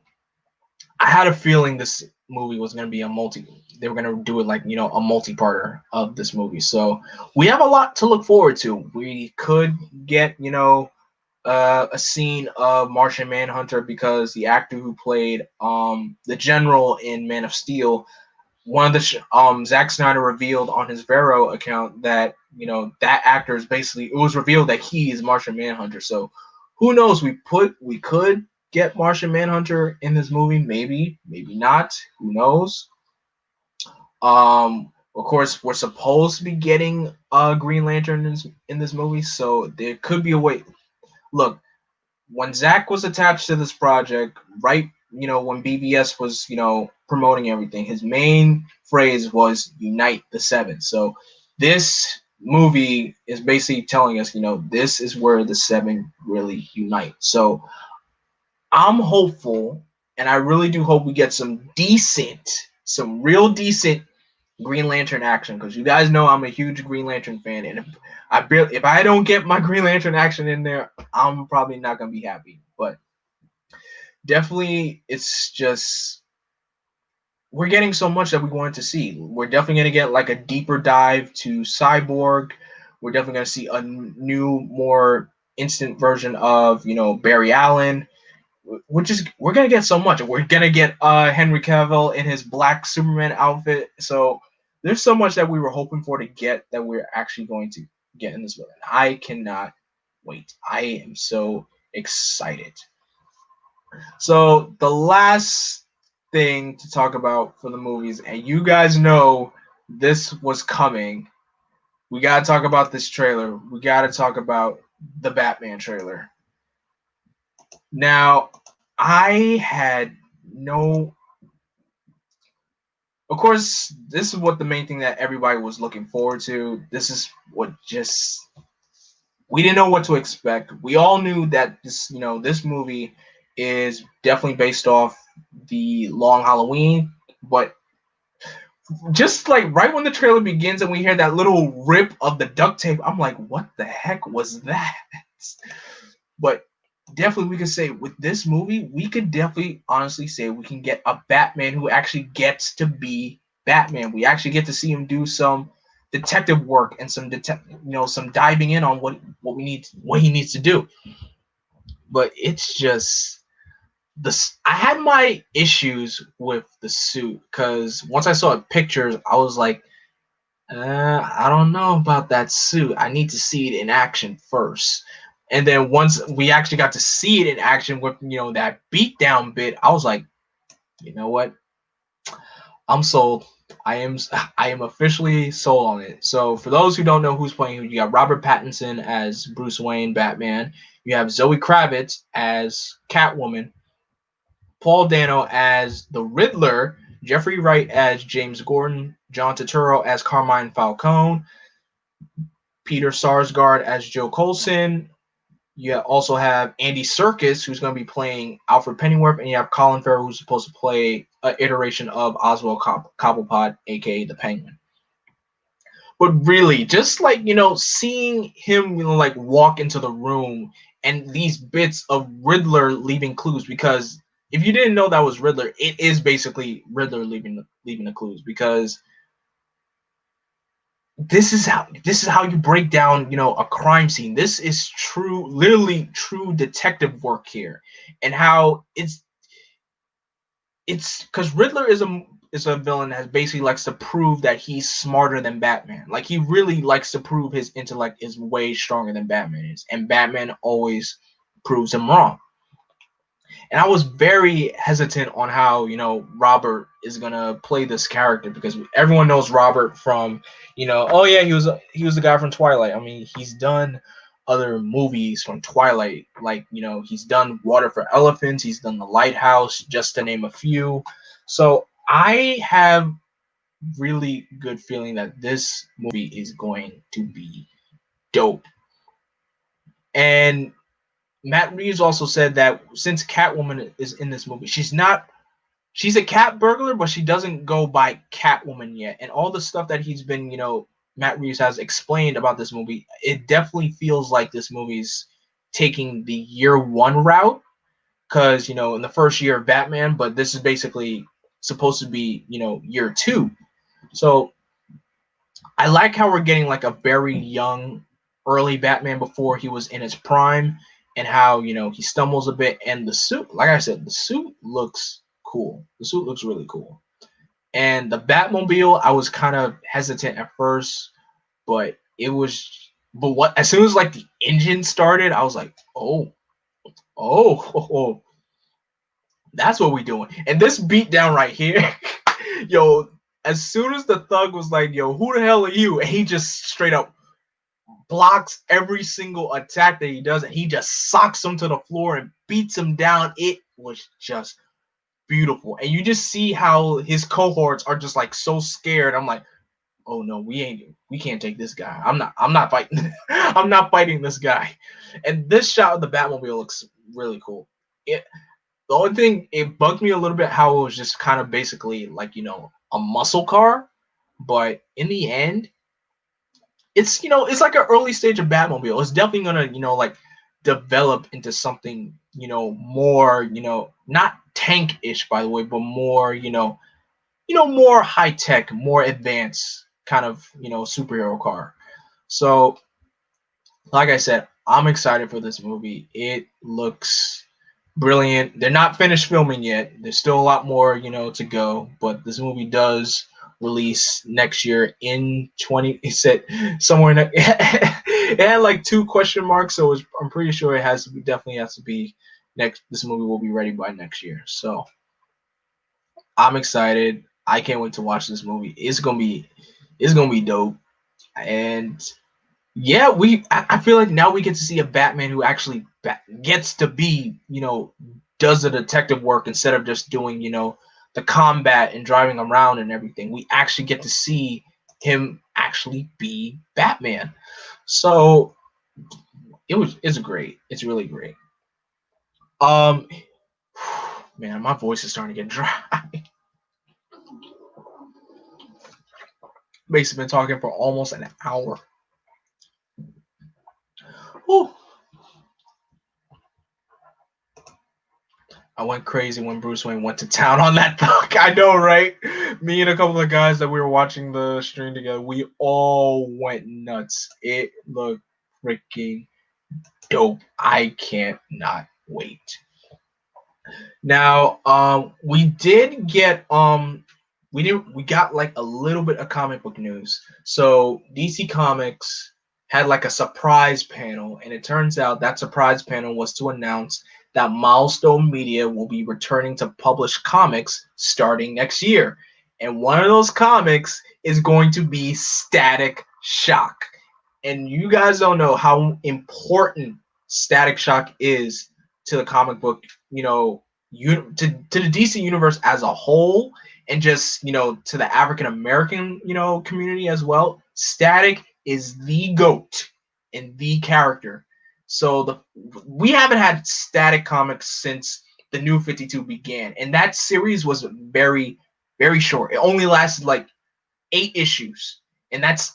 I had a feeling this movie was going to be a multi. They were going to do it like a multi-parter of this movie. So we have a lot to look forward to. We could get a scene of Martian Manhunter because the actor who played the general in Man of Steel, one of the Zack Snyder revealed on his Vero account that that actor is basically, it was revealed that he is Martian Manhunter. So who knows? We could get Martian Manhunter in this movie, maybe not. Who knows? Of course, we're supposed to be getting a Green Lantern in this movie, so there could be a way. Look, when Zach was attached to this project, right, when BVS was, promoting everything, his main phrase was "Unite the Seven." So this movie is basically telling us, this is where the Seven really unite. So I'm hopeful, and I really do hope we get some real decent Green Lantern action, because you guys know I'm a huge Green Lantern fan, and if I don't get my Green Lantern action in there, I'm probably not gonna be happy. But definitely, it's just we're getting so much that we wanted to see. We're definitely gonna get like a deeper dive to Cyborg. We're definitely gonna see a new, more instant version of Barry Allen. We're gonna get so much. We're gonna get Henry Cavill in his black Superman outfit. So there's so much that we were hoping for to get that we're actually going to get in this movie. I cannot wait. I am so excited. So the last thing to talk about for the movies, and you guys know this was coming. We gotta talk about this trailer. We gotta talk about the Batman trailer. Now, I had no. Of course, this is what the main thing that everybody was looking forward to. This is what just we didn't know what to expect. We all knew that this movie is definitely based off the Long Halloween, but just like right when the trailer begins and we hear that little rip of the duct tape, I'm like, what the heck was that? But definitely we could say with this movie, we could definitely honestly say we can get a Batman who actually gets to be Batman. We actually get to see him do some detective work and some some diving in on what he needs to do. but it's just this. I had my issues with the suit because once I saw pictures, I was like, I don't know about that suit. I need to see it in action first. And then once we actually got to see it in action with that beatdown bit, I was like, you know what? I'm sold. I am officially sold on it. So for those who don't know who's playing who, you got Robert Pattinson as Bruce Wayne, Batman. You have Zoe Kravitz as Catwoman, Paul Dano as the Riddler, Jeffrey Wright as James Gordon, John Turturro as Carmine Falcone, Peter Sarsgaard as Joe Coulson. You also have Andy Serkis, who's going to be playing Alfred Pennyworth, and you have Colin Farrell, who's supposed to play an iteration of Oswald Cobblepot, aka the Penguin. But really, just like seeing him like walk into the room and these bits of Riddler leaving clues, because if you didn't know that was Riddler, it is basically Riddler leaving the clues, because this is how you break down a crime scene. This is literally true detective work here, and how it's because Riddler is a villain that basically likes to prove that he's smarter than Batman. Like, he really likes to prove his intellect is way stronger than Batman is, and Batman always proves him wrong. And I was very hesitant on how Robert is gonna play this character, because everyone knows Robert from oh yeah, he was the guy from Twilight. I mean, he's done other movies from Twilight, like he's done Water for Elephants, he's done The Lighthouse, just to name a few. So I have really good feeling that this movie is going to be dope. And Matt Reeves also said that since Catwoman is in this movie, she's a cat burglar, but she doesn't go by Catwoman yet. And all the stuff that he's been, Matt Reeves has explained about this movie, it definitely feels like this movie's taking the year one route. Because, in the first year of Batman, but this is basically supposed to be, year two. So I like how we're getting like a very young, early Batman before he was in his prime, and how he stumbles a bit. And the suit, like I said, the suit looks cool. The suit looks really cool. And the Batmobile, I was kind of hesitant at first, but as soon as like the engine started, I was like, oh, that's what we doing. And this beatdown right here, yo, as soon as the thug was like, yo, who the hell are you? And he just straight up blocks every single attack that he does, and he just socks him to the floor and beats him down. It was just beautiful. And you just see how his cohorts are just like so scared. I'm like, oh no, we can't take this guy. I'm not fighting. I'm not fighting this guy. And this shot of the Batmobile looks really cool. The only thing, it bugged me a little bit how it was just kind of basically like, a muscle car. But in the end, it's it's like an early stage of Batmobile. It's definitely gonna like develop into something more not tank-ish, by the way, but more more high tech, more advanced kind of superhero car. So like I said, I'm excited for this movie. It looks brilliant. They're not finished filming yet. There's still a lot more to go, but this movie does release next year in 20. It said somewhere in it had like 2 question marks, so I'm pretty sure definitely has to be next. This movie will be ready by next year. So I'm excited. I can't wait to watch this movie. It's gonna be dope. And yeah, I feel like now we get to see a Batman who actually gets to be does the detective work instead of just doing the combat and driving around and everything. We actually get to see him actually be Batman. So it's great. It's really great. Man, my voice is starting to get dry. Basically been talking for almost an hour. Whew. I went crazy when Bruce Wayne went to town on that thug. I know, right? Me and a couple of guys that we were watching the stream together, we all went nuts. It looked freaking dope. I can't not wait. Now, we did get we got like a little bit of comic book news. So DC Comics had like a surprise panel, and it turns out that surprise panel was to announce that Milestone Media will be returning to publish comics starting next year. And one of those comics is going to be Static Shock. And you guys don't know how important Static Shock is to the comic book, to the DC universe as a whole, and just to the African American community as well. Static is the GOAT and the character. So we haven't had Static comics since the New 52 began, and that series was very, very short. It only lasted like 8 issues, and that's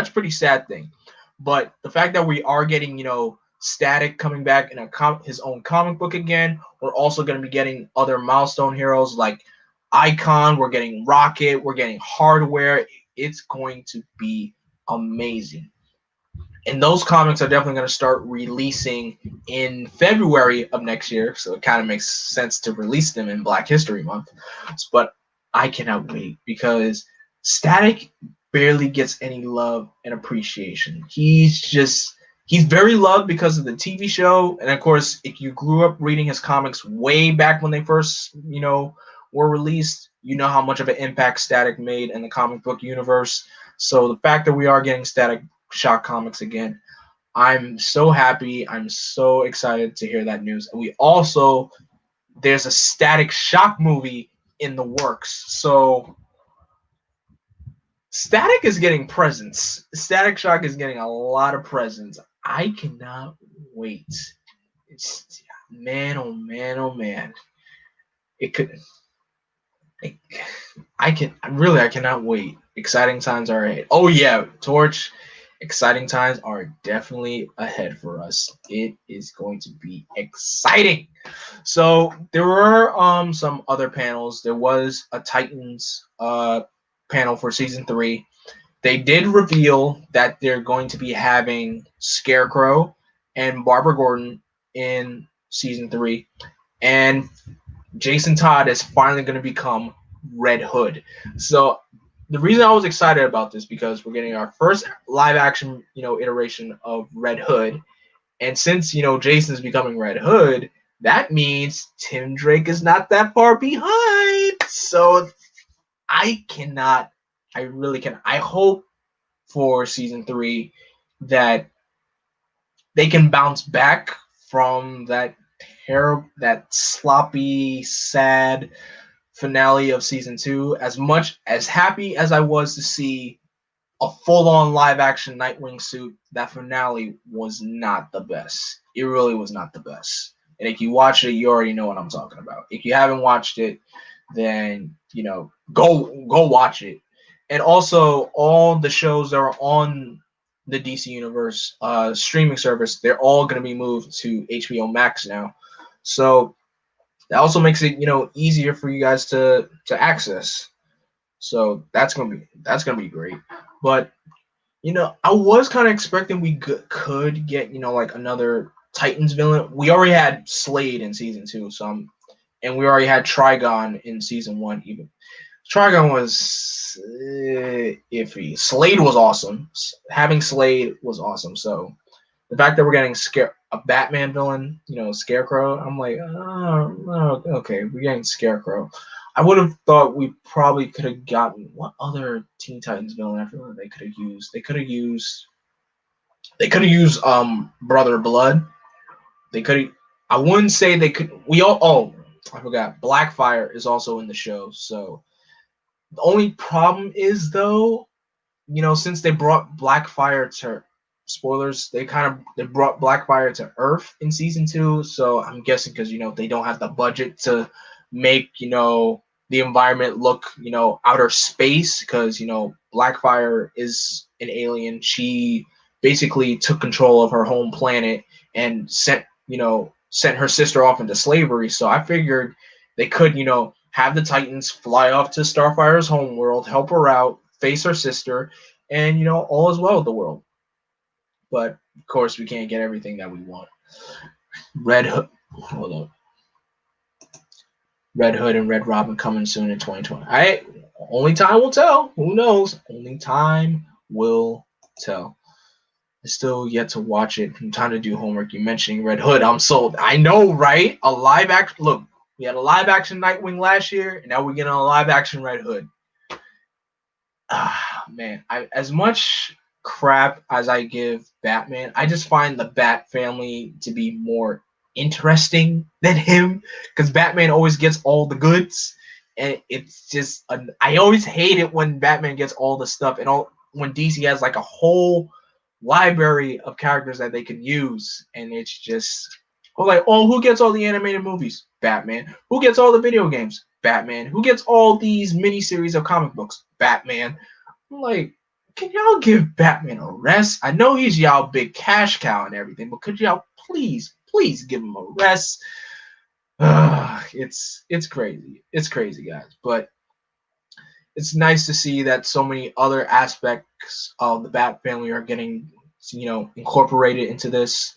pretty sad thing. But the fact that we are getting Static coming back in his own comic book again, we're also going to be getting other Milestone heroes like Icon. We're getting Rocket. We're getting Hardware. It's going to be amazing. And those comics are definitely going to start releasing in February of next year. So it kind of makes sense to release them in Black History Month. But I cannot wait because Static barely gets any love and appreciation. He's very loved because of the TV show. And of course, if you grew up reading his comics way back when they first, were released, you know how much of an impact Static made in the comic book universe. So the fact that we are getting Static Shock comics again, I'm so happy. I'm so excited to hear that news. And there's a Static Shock movie in the works. So Static is getting presents. Static Shock is getting a lot of presents. I cannot wait. Man, oh man, oh man. I cannot wait. Exciting times are ahead. Oh yeah, Torch. Exciting times are definitely ahead for us. It is going to be exciting. So there were some other panels. There was a Titans panel for season 3. They did reveal that they're going to be having Scarecrow and Barbara Gordon in season 3, and Jason Todd is finally going to become Red Hood. So the reason I was excited about this because we're getting our first live action, iteration of Red Hood. And since, Jason's becoming Red Hood, that means Tim Drake is not that far behind. So I really can. I hope for season 3 that they can bounce back from that sloppy, sad finale of season 2. As much as happy as I was to see a full-on live-action Nightwing suit, that finale was not the best. It really was not the best. And if you watch it, you already know what I'm talking about. If you haven't watched it, then go watch it. And also, all the shows that are on the DC Universe streaming service, they're all going to be moved to HBO Max now. So that also makes it easier for you guys to access. So that's gonna be great. But I was kind of expecting we could get like another Titans villain. We already had Slade in season 2, and we already had Trigon in season 1. Even Trigon was iffy. Slade was awesome. Having Slade was awesome. So the fact that we're getting a Batman villain, Scarecrow, I'm like, oh, okay, we're getting Scarecrow. I would have thought we probably could have gotten what other Teen Titans villain after that they could have used. They could have used Brother Blood. They could have. I wouldn't say they could. I forgot. Blackfire is also in the show. So the only problem is though, since they brought Blackfire to spoilers, they brought Blackfire to Earth in season 2. So I'm guessing because they don't have the budget to make the environment look outer space, because Blackfire is an alien. She basically took control of her home planet and sent her sister off into slavery. So I figured they could have the Titans fly off to Starfire's home world, help her out, face her sister, and all is well with the world. But of course we can't get everything that we want. Red Hood. Hold up. Red Hood and Red Robin coming soon in 2020. Only time will tell. Who knows? Only time will tell. I still yet to watch it. I'm trying to do homework. You mentioning Red Hood. I'm sold. I know, right? A live action. Look, we had a live action Nightwing last year, and now we're getting a live action Red Hood. Man, as much crap as I give Batman, I just find the Bat family to be more interesting than him, because Batman always gets all the goods, and it's just I always hate it when Batman gets all the stuff, and all when DC has like a whole library of characters that they can use, and it's just like, oh, who gets all the animated movies? Batman. Who gets all the video games? Batman. Who gets all these miniseries of comic books? Batman. I'm like, can y'all give Batman a rest? I know he's y'all big cash cow and everything, but could y'all please give him a rest? It's crazy. It's crazy, guys. But it's nice to see that so many other aspects of the Bat family are getting, incorporated into this.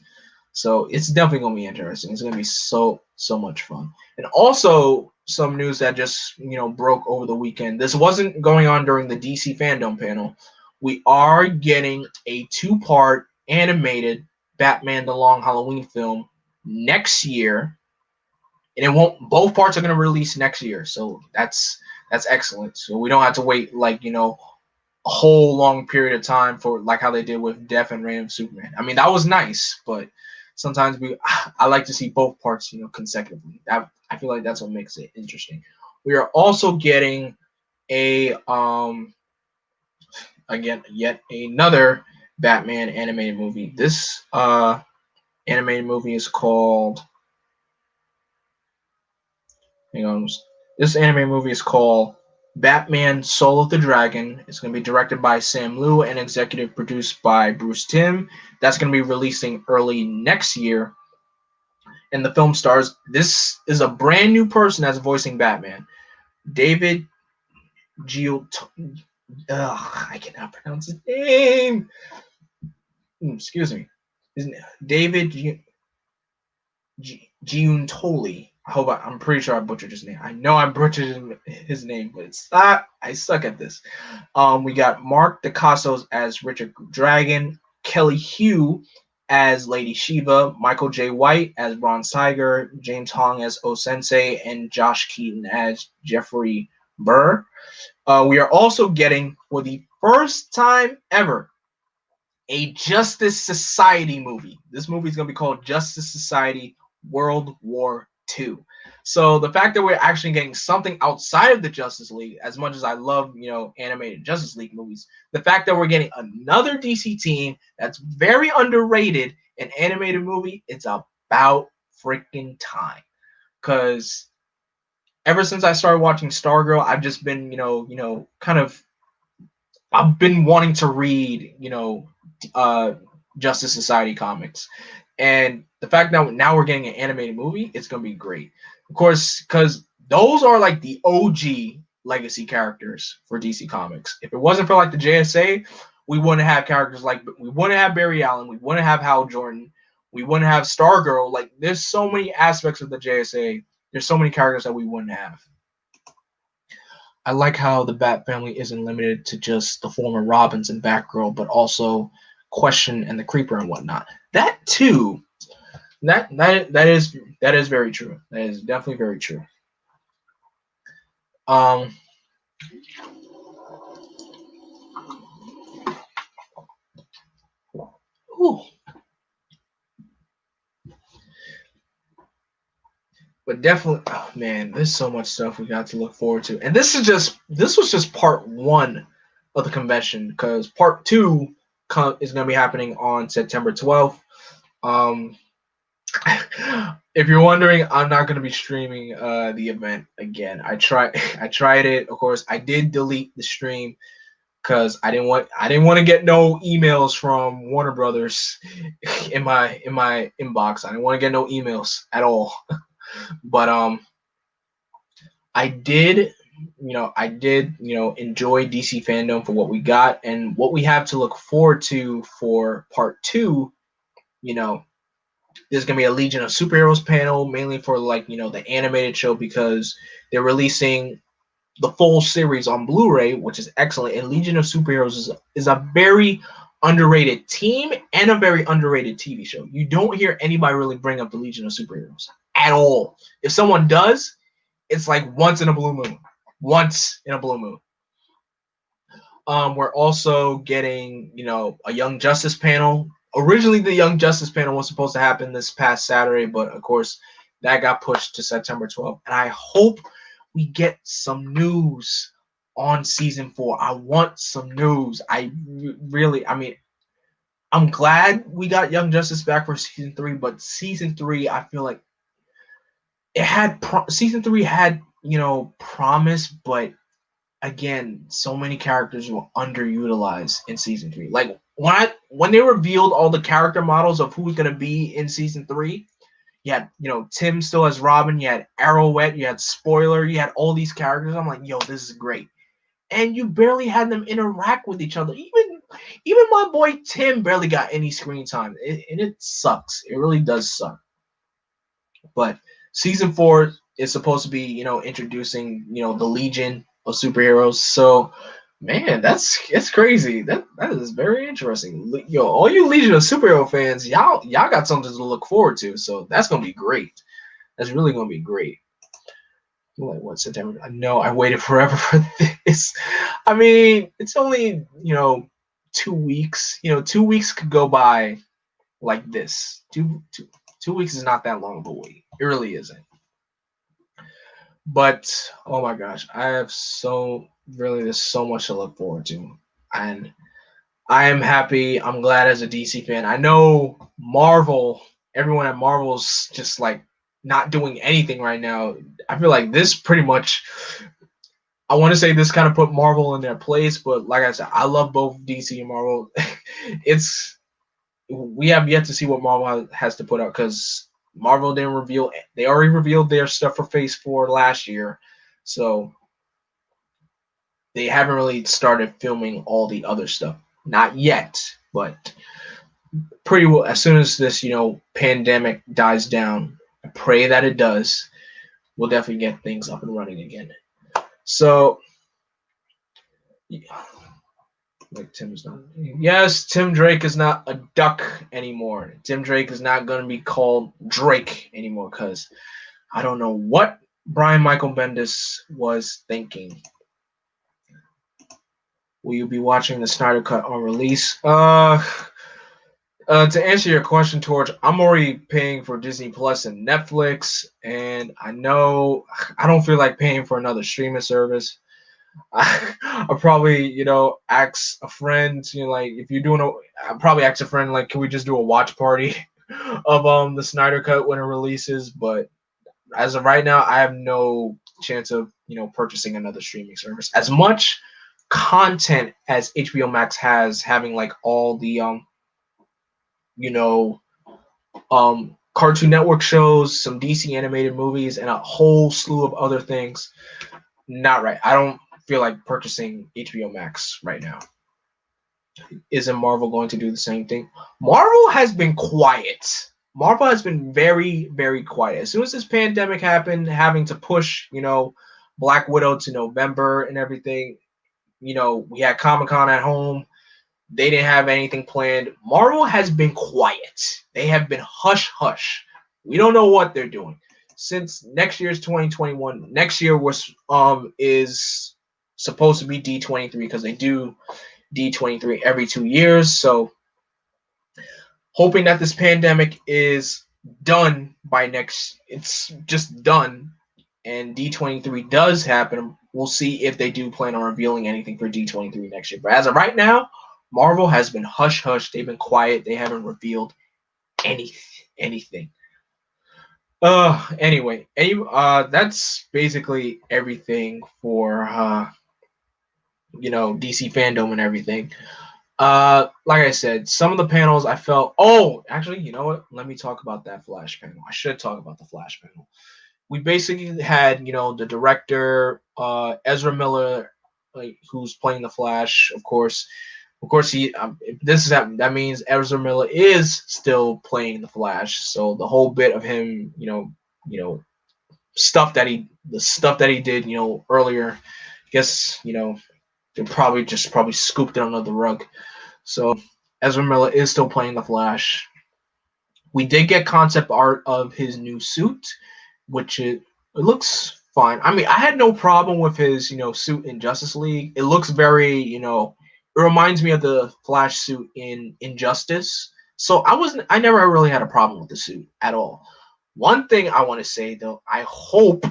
So it's definitely gonna be interesting. It's gonna be so much fun. And also some news that just broke over the weekend. This wasn't going on during the DC Fandom panel. We are getting a 2-part animated Batman the Long Halloween film next year. And both parts are gonna release next year. So that's excellent. So we don't have to wait a whole long period of time for like how they did with Death and Reign of Superman. I mean, that was nice, but sometimes I like to see both parts, consecutively. I feel like that's what makes it interesting. We are also getting yet another Batman animated movie. This animated movie is called. Hang on. This animated movie is called Batman Soul of the Dragon. It's going to be directed by Sam Liu and executive produced by Bruce Timm. That's going to be releasing early next year. And the film stars, this is a brand new person that's voicing Batman. David I cannot pronounce his name. Excuse me. David Giuntoli. I'm pretty sure I butchered his name. I know I butchered his name, but it's not. I suck at this. We got Mark Dacascos as Richard Dragon, Kelly Hu as Lady Shiva, Michael J. White as Bronze Tiger, James Hong as O-Sensei, and Josh Keaton as Jeffrey Burr. We are also getting, for the first time ever, a Justice Society movie. This movie is going to be called Justice Society World War II. So the fact that we're actually getting something outside of the Justice League, as much as I love, animated Justice League movies, the fact that we're getting another DC team that's very underrated, an animated movie, it's about freaking time. Because ever since I started watching Stargirl, I've just been, I've been wanting to read, Justice Society comics. And the fact that now we're getting an animated movie, it's going to be great. Of course, because those are like the OG legacy characters for DC Comics. If it wasn't for like the JSA, we wouldn't have characters we wouldn't have Barry Allen, we wouldn't have Hal Jordan, we wouldn't have Stargirl. Like, there's so many aspects of the JSA. There's so many characters that we wouldn't have. I like how the Bat family isn't limited to just the former Robins and Batgirl, but also Question and the Creeper and whatnot. That too, that is very true. That is definitely very true. Whew. But definitely, oh man, there's so much stuff we got to look forward to. And this was just part 1 of the convention, because part 2 is going to be happening on September 12th. If you're wondering, I'm not going to be streaming the event again. I tried it. Of course, I did delete the stream because I didn't want to get no emails from Warner Brothers in my inbox. I didn't want to get no emails at all. But I did enjoy DC Fandom for what we got and what we have to look forward to for part 2. There's gonna be a Legion of Superheroes panel, mainly for like the animated show, because they're releasing the full series on Blu-ray, which is excellent. And Legion of Superheroes is a very underrated team and a very underrated TV show. You don't hear anybody really bring up the Legion of Superheroes at all. If someone does, it's like once in a blue moon. Once in a blue moon. We're also getting, a Young Justice panel. Originally, the Young Justice panel was supposed to happen this past Saturday, but of course, that got pushed to September 12th. And I hope we get some news on season 4. I want some news. I mean, I'm glad we got Young Justice back for season 3, but season 3, I feel like season 3 had, promise, but again, so many characters were underutilized in season 3. Like when they revealed all the character models of who's gonna be in season 3, you had Tim still as Robin, you had Arrowette, you had Spoiler, you had all these characters. I'm like, yo, this is great, and you barely had them interact with each other. Even my boy Tim barely got any screen time, and it sucks. It really does suck. But season 4 is supposed to be, introducing, the Legion of Superheroes. So, man, it's crazy. That is very interesting. Yo, all you Legion of Superhero fans, y'all got something to look forward to. So that's gonna be great. That's really gonna be great. Like what, September? No, I waited forever for this. I mean, it's only 2 weeks. 2 weeks could go by like this. Two weeks is not that long of a wait. It really isn't. But oh my gosh, there's so much to look forward to, and I am happy. I'm glad as a DC fan. I know Marvel. Everyone at Marvel's just like not doing anything right now. I feel like this pretty much. I want to say this kind of put Marvel in their place, but like I said, I love both DC and Marvel. We have yet to see what Marvel has to put out, because Marvel didn't reveal. They already revealed their stuff for Phase 4 last year, so they haven't really started filming all the other stuff. Not yet, but pretty well. As soon as this, pandemic dies down, I pray that it does. We'll definitely get things up and running again. So, yeah. Like Tim's not. Yes, Tim Drake is not a duck anymore. Tim Drake is not going to be called Drake anymore, because I don't know what Brian Michael Bendis was thinking. Will you be watching the Snyder Cut on release? To answer your question, Torch, I'm already paying for Disney Plus and Netflix, and I know I don't feel like paying for another streaming service. I'll probably, ask a friend, like if you're doing I'll probably ask a friend, like, can we just do a watch party of the Snyder Cut when it releases? But as of right now, I have no chance of, purchasing another streaming service. As much content as HBO Max has, having like all the Cartoon Network shows, some DC animated movies, and a whole slew of other things. Not right. I don't feel like purchasing HBO Max right now. Isn't Marvel going to do the same thing? Marvel has been quiet. Marvel has been very, very quiet. As soon as this pandemic happened, having to push, Black Widow to November and everything, we had Comic-Con at home. They didn't have anything planned. Marvel has been quiet. They have been hush hush. We don't know what they're doing. Since next year's 2021, next year is supposed to be D23, because they do D23 every 2 years. So hoping that this pandemic is done by it's just done, and D23 does happen. We'll see if they do plan on revealing anything for D23 next year. But as of right now, Marvel has been hush hush. They've been quiet. They haven't revealed anything. Anyway, that's basically everything for DC Fandome and everything. Like I said, some of the panels I felt. Oh, actually, you know what? Let me talk about that Flash panel. I should talk about the Flash panel. We basically had, the director, Ezra Miller, who's playing the Flash, of course. Of course, that means Ezra Miller is still playing the Flash. So the whole bit of him, the stuff that he did, earlier, I guess, they probably scooped it under the rug. So Ezra Miller is still playing the Flash. We did get concept art of his new suit, which it looks fine. I mean, I had no problem with his, suit in Justice League. It looks very, it reminds me of the Flash suit in Injustice. So I never really had a problem with the suit at all. One thing I want to say though, I hope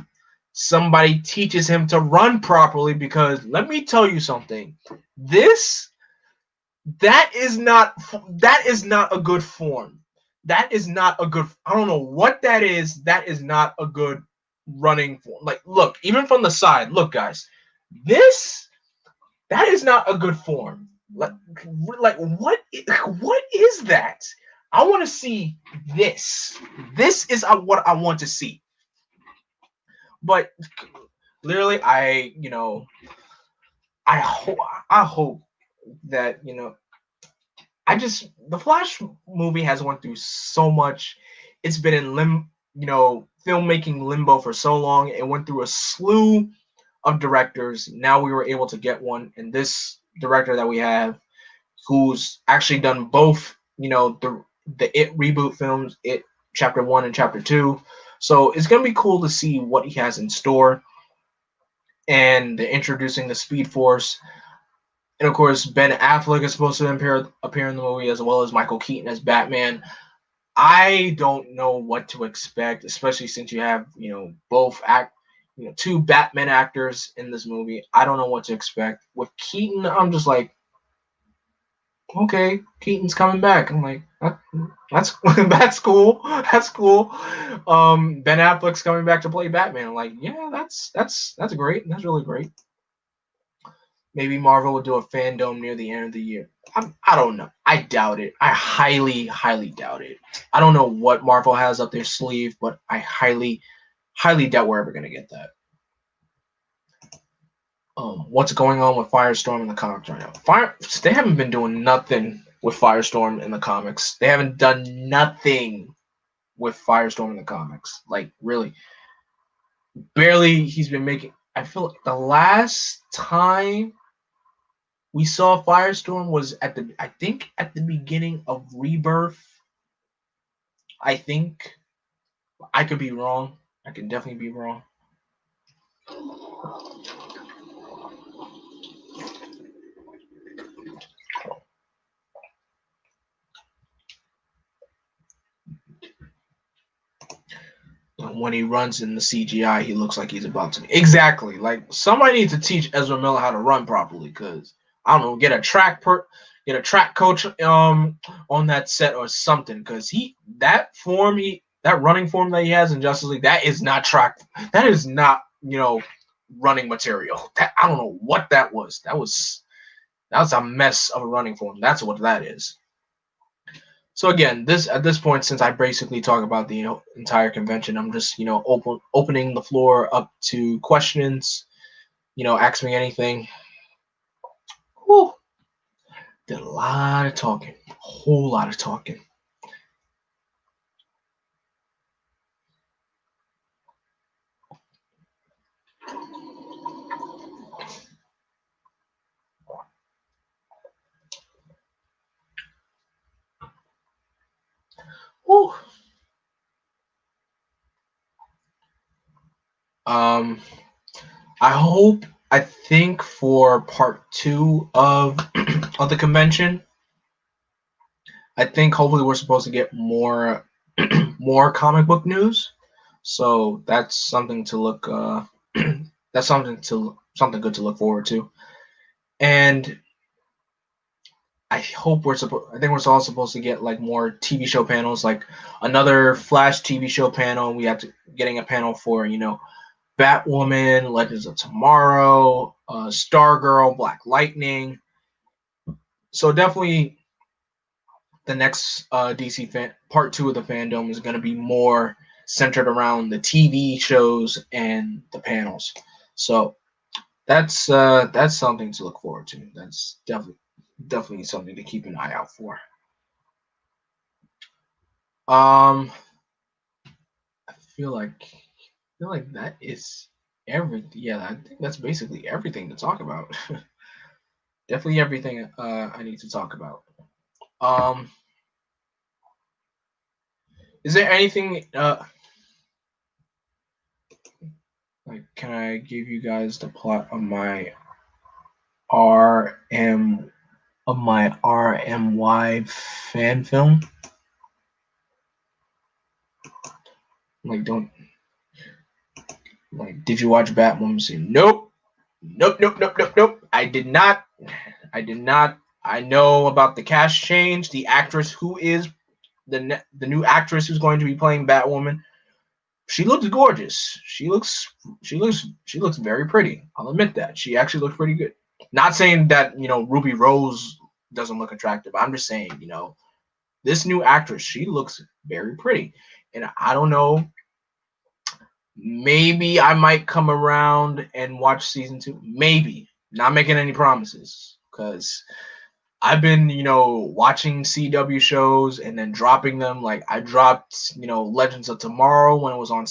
somebody teaches him to run properly, because let me tell you something. That is not a good form. That is not a good. I don't know what that is. That is not a good running form. Like, look, even from the side, look, guys, that is not a good form. Like what is that? I want to see this. This is what I want to see. But clearly, I hope that the Flash movie has went through so much. It's been in filmmaking limbo for so long. It went through a slew of directors. Now we were able to get one, and this director that we have, who's actually done both, the It reboot films, It Chapter 1 and Chapter 2. So it's gonna be cool to see what he has in store. And they're introducing the Speed Force. And of course, Ben Affleck is supposed to appear in the movie, as well as Michael Keaton as Batman. I don't know what to expect, especially since you have, two Batman actors in this movie. I don't know what to expect. With Keaton, I'm just like, okay, Keaton's coming back. I'm like, that's that's cool. That's cool. Ben Affleck's coming back to play Batman. I'm like, yeah, that's great. That's really great. Maybe Marvel will do a Fandome near the end of the year. I don't know. I doubt it. I highly, highly doubt it. I don't know what Marvel has up their sleeve, but I highly, highly doubt we're ever going to get that. What's going on with Firestorm in the comics right now? They haven't been doing nothing with Firestorm in the comics. They haven't done nothing with Firestorm in the comics. Like, really. Barely he's been making... I feel like the last time we saw Firestorm was at the beginning of Rebirth. I think. I could be wrong. I can definitely be wrong. When he runs in the CGI, he looks like he's about to. Exactly. Like, somebody needs to teach Ezra Miller how to run properly, because I don't know, get a track coach on that set or something, because that running form that he has in Justice League, that is not track. That is not, running material. I don't know what that was. That was a mess of a running form. That's what that is. So again, at this point, since I basically talk about the entire convention, I'm just opening the floor up to questions. Ask me anything. Whew. Did a lot of talking, a whole lot of talking. Whew. I think for part 2 of the convention, I think hopefully we're supposed to get more more comic book news. So that's something to look that's something good to look forward to. And I think we're all supposed to get like more TV show panels, like another Flash TV show panel. We have to getting a panel for Batwoman, Legends of Tomorrow, Stargirl, Black Lightning. So definitely the next DC part 2 of the Fandome is going to be more centered around the TV shows and the panels. So that's something to look forward to. That's definitely. definitely something to keep an eye out for. I feel like that is everything. Yeah, I think that's basically everything to talk about. Definitely everything I need to talk about. Um, is there anything like, can I give you guys the plot of my RM RMY fan film? Like, don't like. Did you watch Batwoman? Say nope, nope, nope, nope, nope, nope. I did not. I did not. I know about the cast change. The actress who is the new actress who's going to be playing Batwoman. She looks gorgeous. She looks very pretty. I'll admit that. She actually looks pretty good. Not saying that, Ruby Rose doesn't look attractive. I'm just saying, this new actress, she looks very pretty. And I don't know, maybe I might come around and watch season 2. Maybe. Not making any promises, because I've been, watching CW shows and then dropping them. Like, I dropped, Legends of Tomorrow when it was on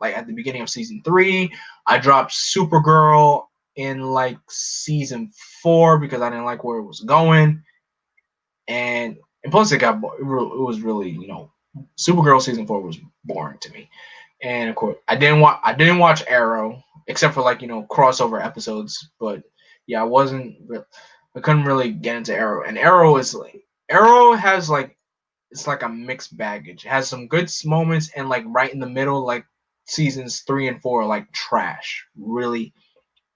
like at the beginning of season 3. I dropped Supergirl in like season 4 because I didn't like where it was going. And plus it was really, Supergirl season 4 was boring to me. And of course, I didn't watch Arrow except for like, crossover episodes, but yeah, I couldn't really get into Arrow. And Arrow has like, it's like a mixed baggage. It has some good moments, and like right in the middle, like seasons 3 and 4 are like trash. Really,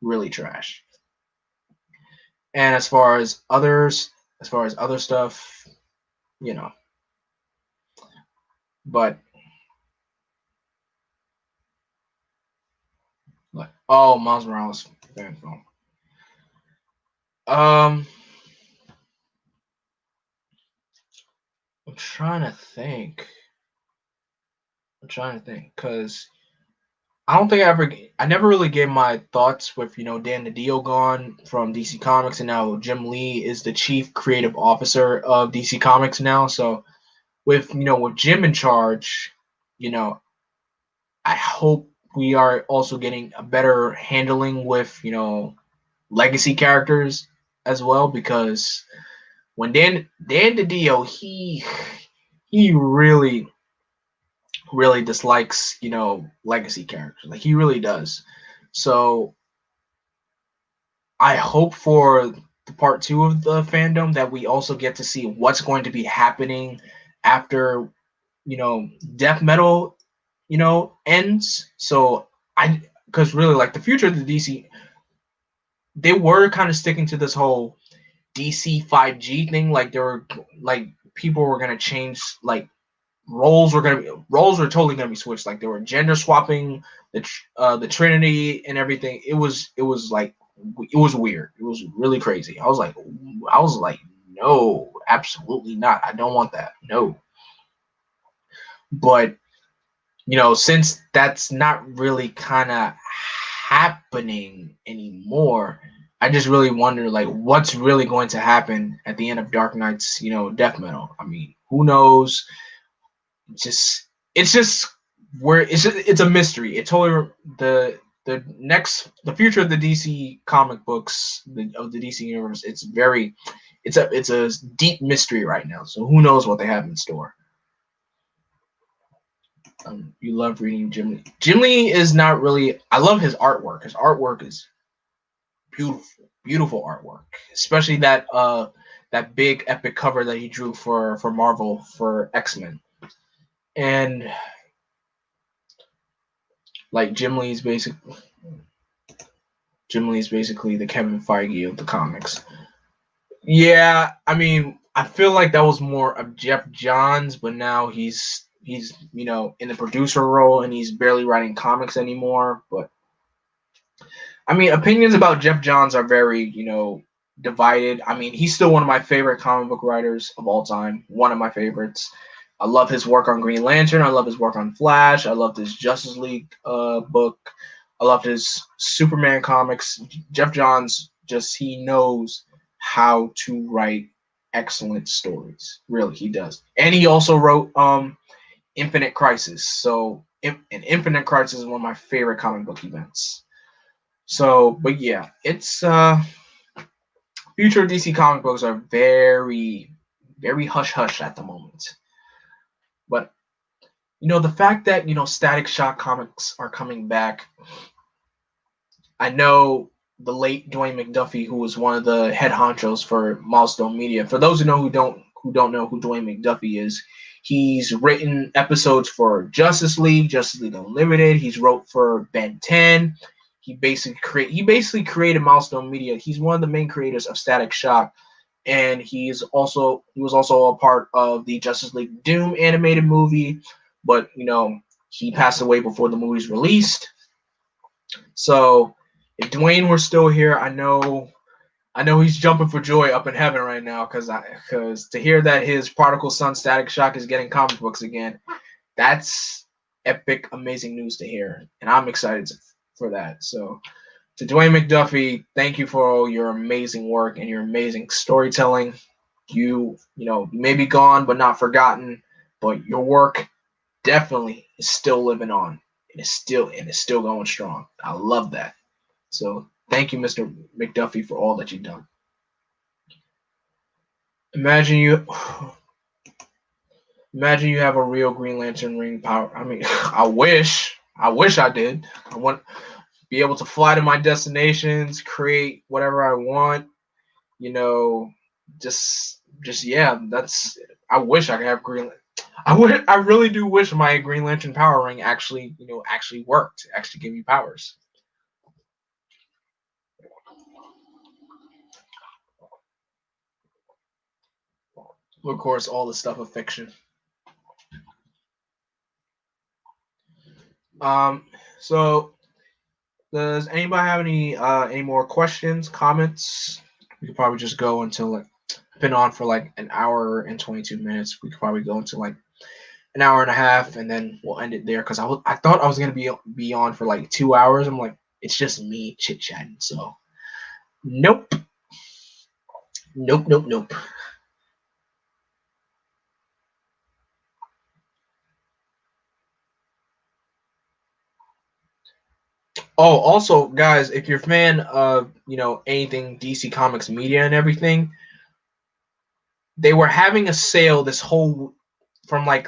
really trash. And as far as other stuff, you know. But like, oh, Miles Morales fan film. I'm trying to think. Because I never really gave my thoughts with, Dan DiDio gone from DC Comics, and now Jim Lee is the chief creative officer of DC Comics now. So with, with Jim in charge, I hope we are also getting a better handling with, legacy characters as well, because when Dan DiDio, he really dislikes, legacy characters. Like, he really does. So I hope for the part 2 of the fandom that we also get to see what's going to be happening after, death metal, ends. So because really, like, the future of the DC, they were kind of sticking to this whole DC 5G thing. Like, people were gonna change, like, roles were totally gonna be switched. Like, they were gender swapping the Trinity and everything. It was like, it was weird. It was really crazy. I was like, no, absolutely not. I don't want that. No. But since that's not really kind of happening anymore, I just really wonder, like, what's really going to happen at the end of Dark Knight's, death metal. I mean, who knows? It's just where it's a mystery. It totally the future of the DC comic books, of the DC universe. It's a deep mystery right now. So who knows what they have in store. You love reading Jim Lee. Jim Lee is not really. I love his artwork. His artwork is beautiful, beautiful artwork. Especially that big epic cover that he drew for Marvel for X-Men. And like, Jim Lee's basically the Kevin Feige of the comics. Yeah, I mean, I feel like that was more of Jeff Johns, but now he's in the producer role, and he's barely writing comics anymore. But I mean, opinions about Jeff Johns are very, divided. I mean, he's still one of my favorite comic book writers of all time. One of my favorites. I love his work on Green Lantern. I love his work on Flash. I loved his Justice League book. I loved his Superman comics. Jeff Johns, he knows how to write excellent stories. Really, he does. And he also wrote Infinite Crisis. So, and Infinite Crisis is one of my favorite comic book events. So, but yeah, it's future DC comic books are very, very hush hush at the moment. But the fact that Static Shock comics are coming back, I know the late Dwayne McDuffie, who was one of the head honchos for Milestone Media. For those who don't know who Dwayne McDuffie is, he's written episodes for Justice League Unlimited. He's wrote for Ben 10. He basically created Milestone Media. He's one of the main creators of Static Shock, and he was also a part of the Justice League Doom animated movie. But he passed away before the movie's released. So if Dwayne were still here, I know he's jumping for joy up in heaven right now, because to hear that his prodigal son Static Shock is getting comic books again, that's epic, amazing news to hear, and I'm excited for that. So to Dwayne McDuffie, thank you for all your amazing work and your amazing storytelling. You may be gone but not forgotten, but your work definitely is still living on. It's still going strong. I love that. So thank you, Mr. McDuffie, for all that you've done. Imagine you have a real Green Lantern ring power. I mean, I wish I did. I want to be able to fly to my destinations, create whatever I want. Yeah. I wish I could have Green. I really do wish my Green Lantern power ring actually worked. Actually gave me powers. Of course, all the stuff of fiction. So does anybody have any more questions, comments? We could probably just go until been on for like an hour and 22 minutes. We could probably go into like an hour and a half, and then we'll end it there, because I thought I was gonna be on for like 2 hours. I'm like, it's just me chit chatting. So nope. Oh, also, guys, if you're a fan of anything DC Comics media and everything, they were having a sale this whole from like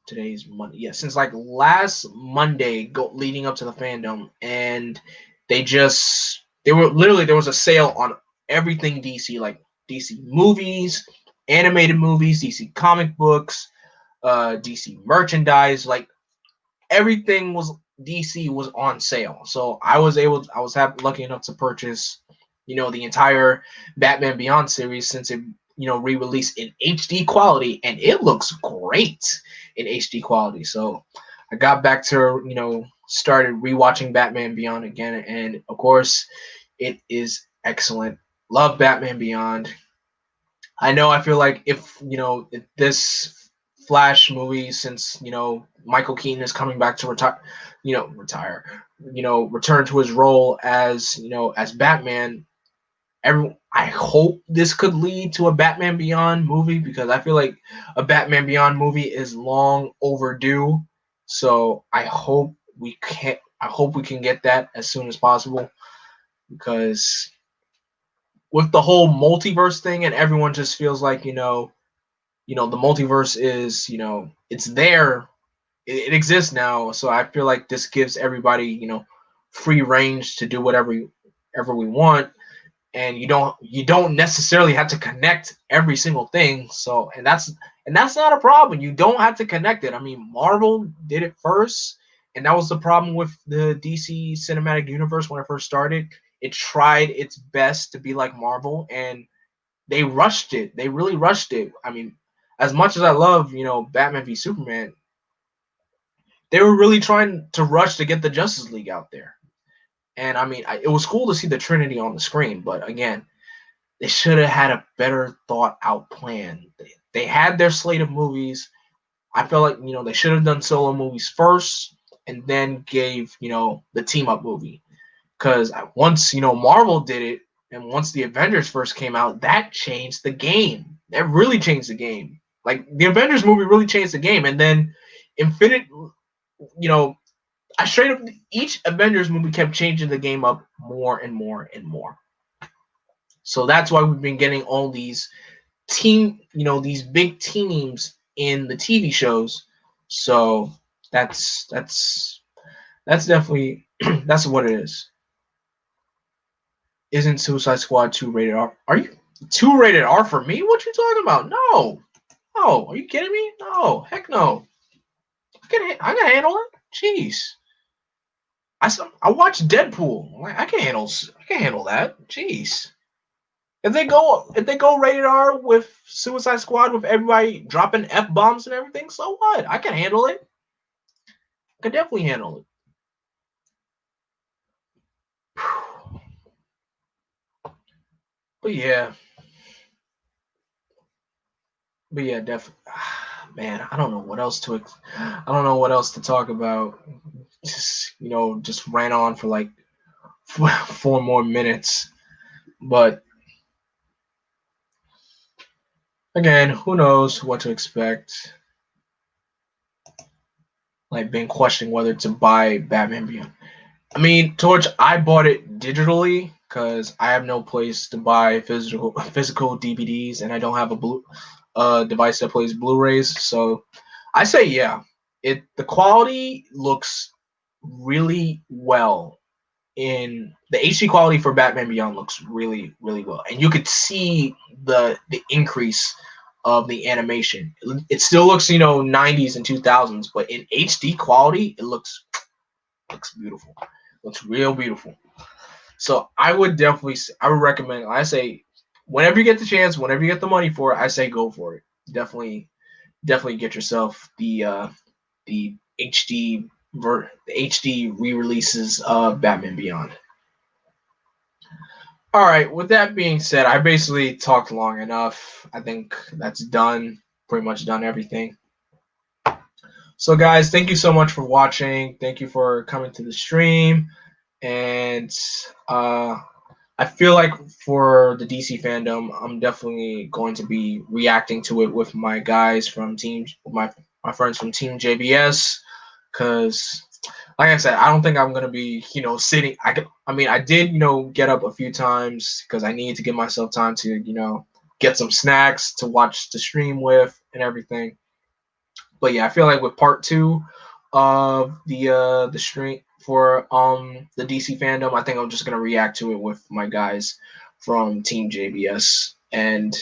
today's Monday, yeah, since like last Monday leading up to the Fandom, and there was a sale on everything DC, like DC movies, animated movies, DC comic books, DC merchandise, like everything was DC was on sale. So I was lucky enough to purchase, the entire Batman Beyond series, since it, re-released in HD quality, and it looks great in HD quality. So I got back to, started rewatching Batman Beyond again, and of course, it is excellent. Love Batman Beyond. I feel like if this Flash movie, since Michael Keaton is coming back to return to his role as as Batman. I hope this could lead to a Batman Beyond movie, because I feel like a Batman Beyond movie is long overdue. So I hope we can get that as soon as possible, because with the whole multiverse thing, and everyone just feels like the multiverse is it's there, it exists now. So I feel like this gives everybody free range to do whatever we want, and you don't necessarily have to connect every single thing. So and that's not a problem. You don't have to connect it. I mean, Marvel did it first, and that was the problem with the DC cinematic universe when it first started. It tried its best to be like Marvel, and they rushed it. They really rushed it. I mean, as much as I love Batman v Superman, they were really trying to rush to get the Justice League out there. And I mean, it was cool to see the Trinity on the screen, but again, they should have had a better thought out plan. They had their slate of movies. I felt like they should have done solo movies first, and then gave the team up movie. Because once Marvel did it, And once the Avengers first came out, that changed the game. That really changed the game. Like the Avengers movie really changed the game. And then Infinite, you know, I straight up each Avengers movie kept changing the game up more and more and more. So that's why we've been getting all these these big teams in the TV shows. So that's definitely that's what it is. Isn't Suicide Squad 2 rated R? Are you 2 rated R for me? What you talking about? No. No, are you kidding me? No, heck no. I can handle it. Jeez. I watched Deadpool. I can handle that. Jeez. If they go rated R with Suicide Squad with everybody dropping F bombs and everything, so what? I can handle it. I can definitely handle it. But yeah, definitely. Man, I don't know what else to talk about. Just just ran on for like 4 more minutes. But again, who knows what to expect. Like been questioning whether to buy Batman Beyond. I mean, Torch, I bought it digitally because I have no place to buy physical DVDs, and I don't have a device that plays Blu-rays. So I say yeah. The quality looks really well. In the HD quality for Batman Beyond looks really, really well, and you could see the increase of the animation. It still looks 90s and 2000s, but in HD quality, it looks beautiful. Looks real beautiful. So I would recommend. I say, whenever you get the chance, whenever you get the money for it, I say go for it. Definitely get yourself the HD the HD re-releases of Batman Beyond. All right. With that being said, I basically talked long enough. I think that's done. Pretty much done everything. So, guys, thank you so much for watching. Thank you for coming to the stream. And I feel like for the DC fandom, I'm definitely going to be reacting to it with my guys from my friends from Team JBS, because, like I said, I don't think I'm gonna be, sitting. I did, get up a few times because I need to give myself time to, get some snacks to watch the stream with and everything. But yeah, I feel like with part 2 of the stream for the DC fandom, I think I'm just gonna react to it with my guys from Team JBS, and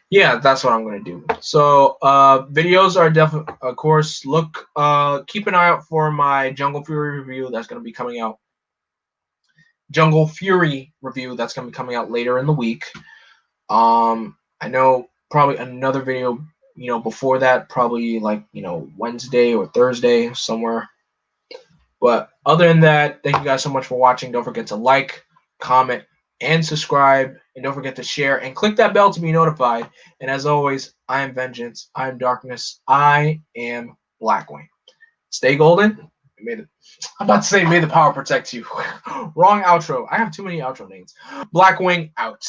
yeah, that's what I'm gonna do. So videos are definitely, of course, keep an eye out for my Jungle Fury review that's gonna be coming out. Jungle Fury review that's gonna be coming out later in the week. I know probably another video before that, probably like, Wednesday or Thursday somewhere. But other than that, thank you guys so much for watching. Don't forget to like, comment, and subscribe. And don't forget to share and click that bell to be notified. And as always, I am Vengeance. I am Darkness. I am Blackwing. Stay golden. I'm about to say, may the power protect you. Wrong outro. I have too many outro names. Blackwing out.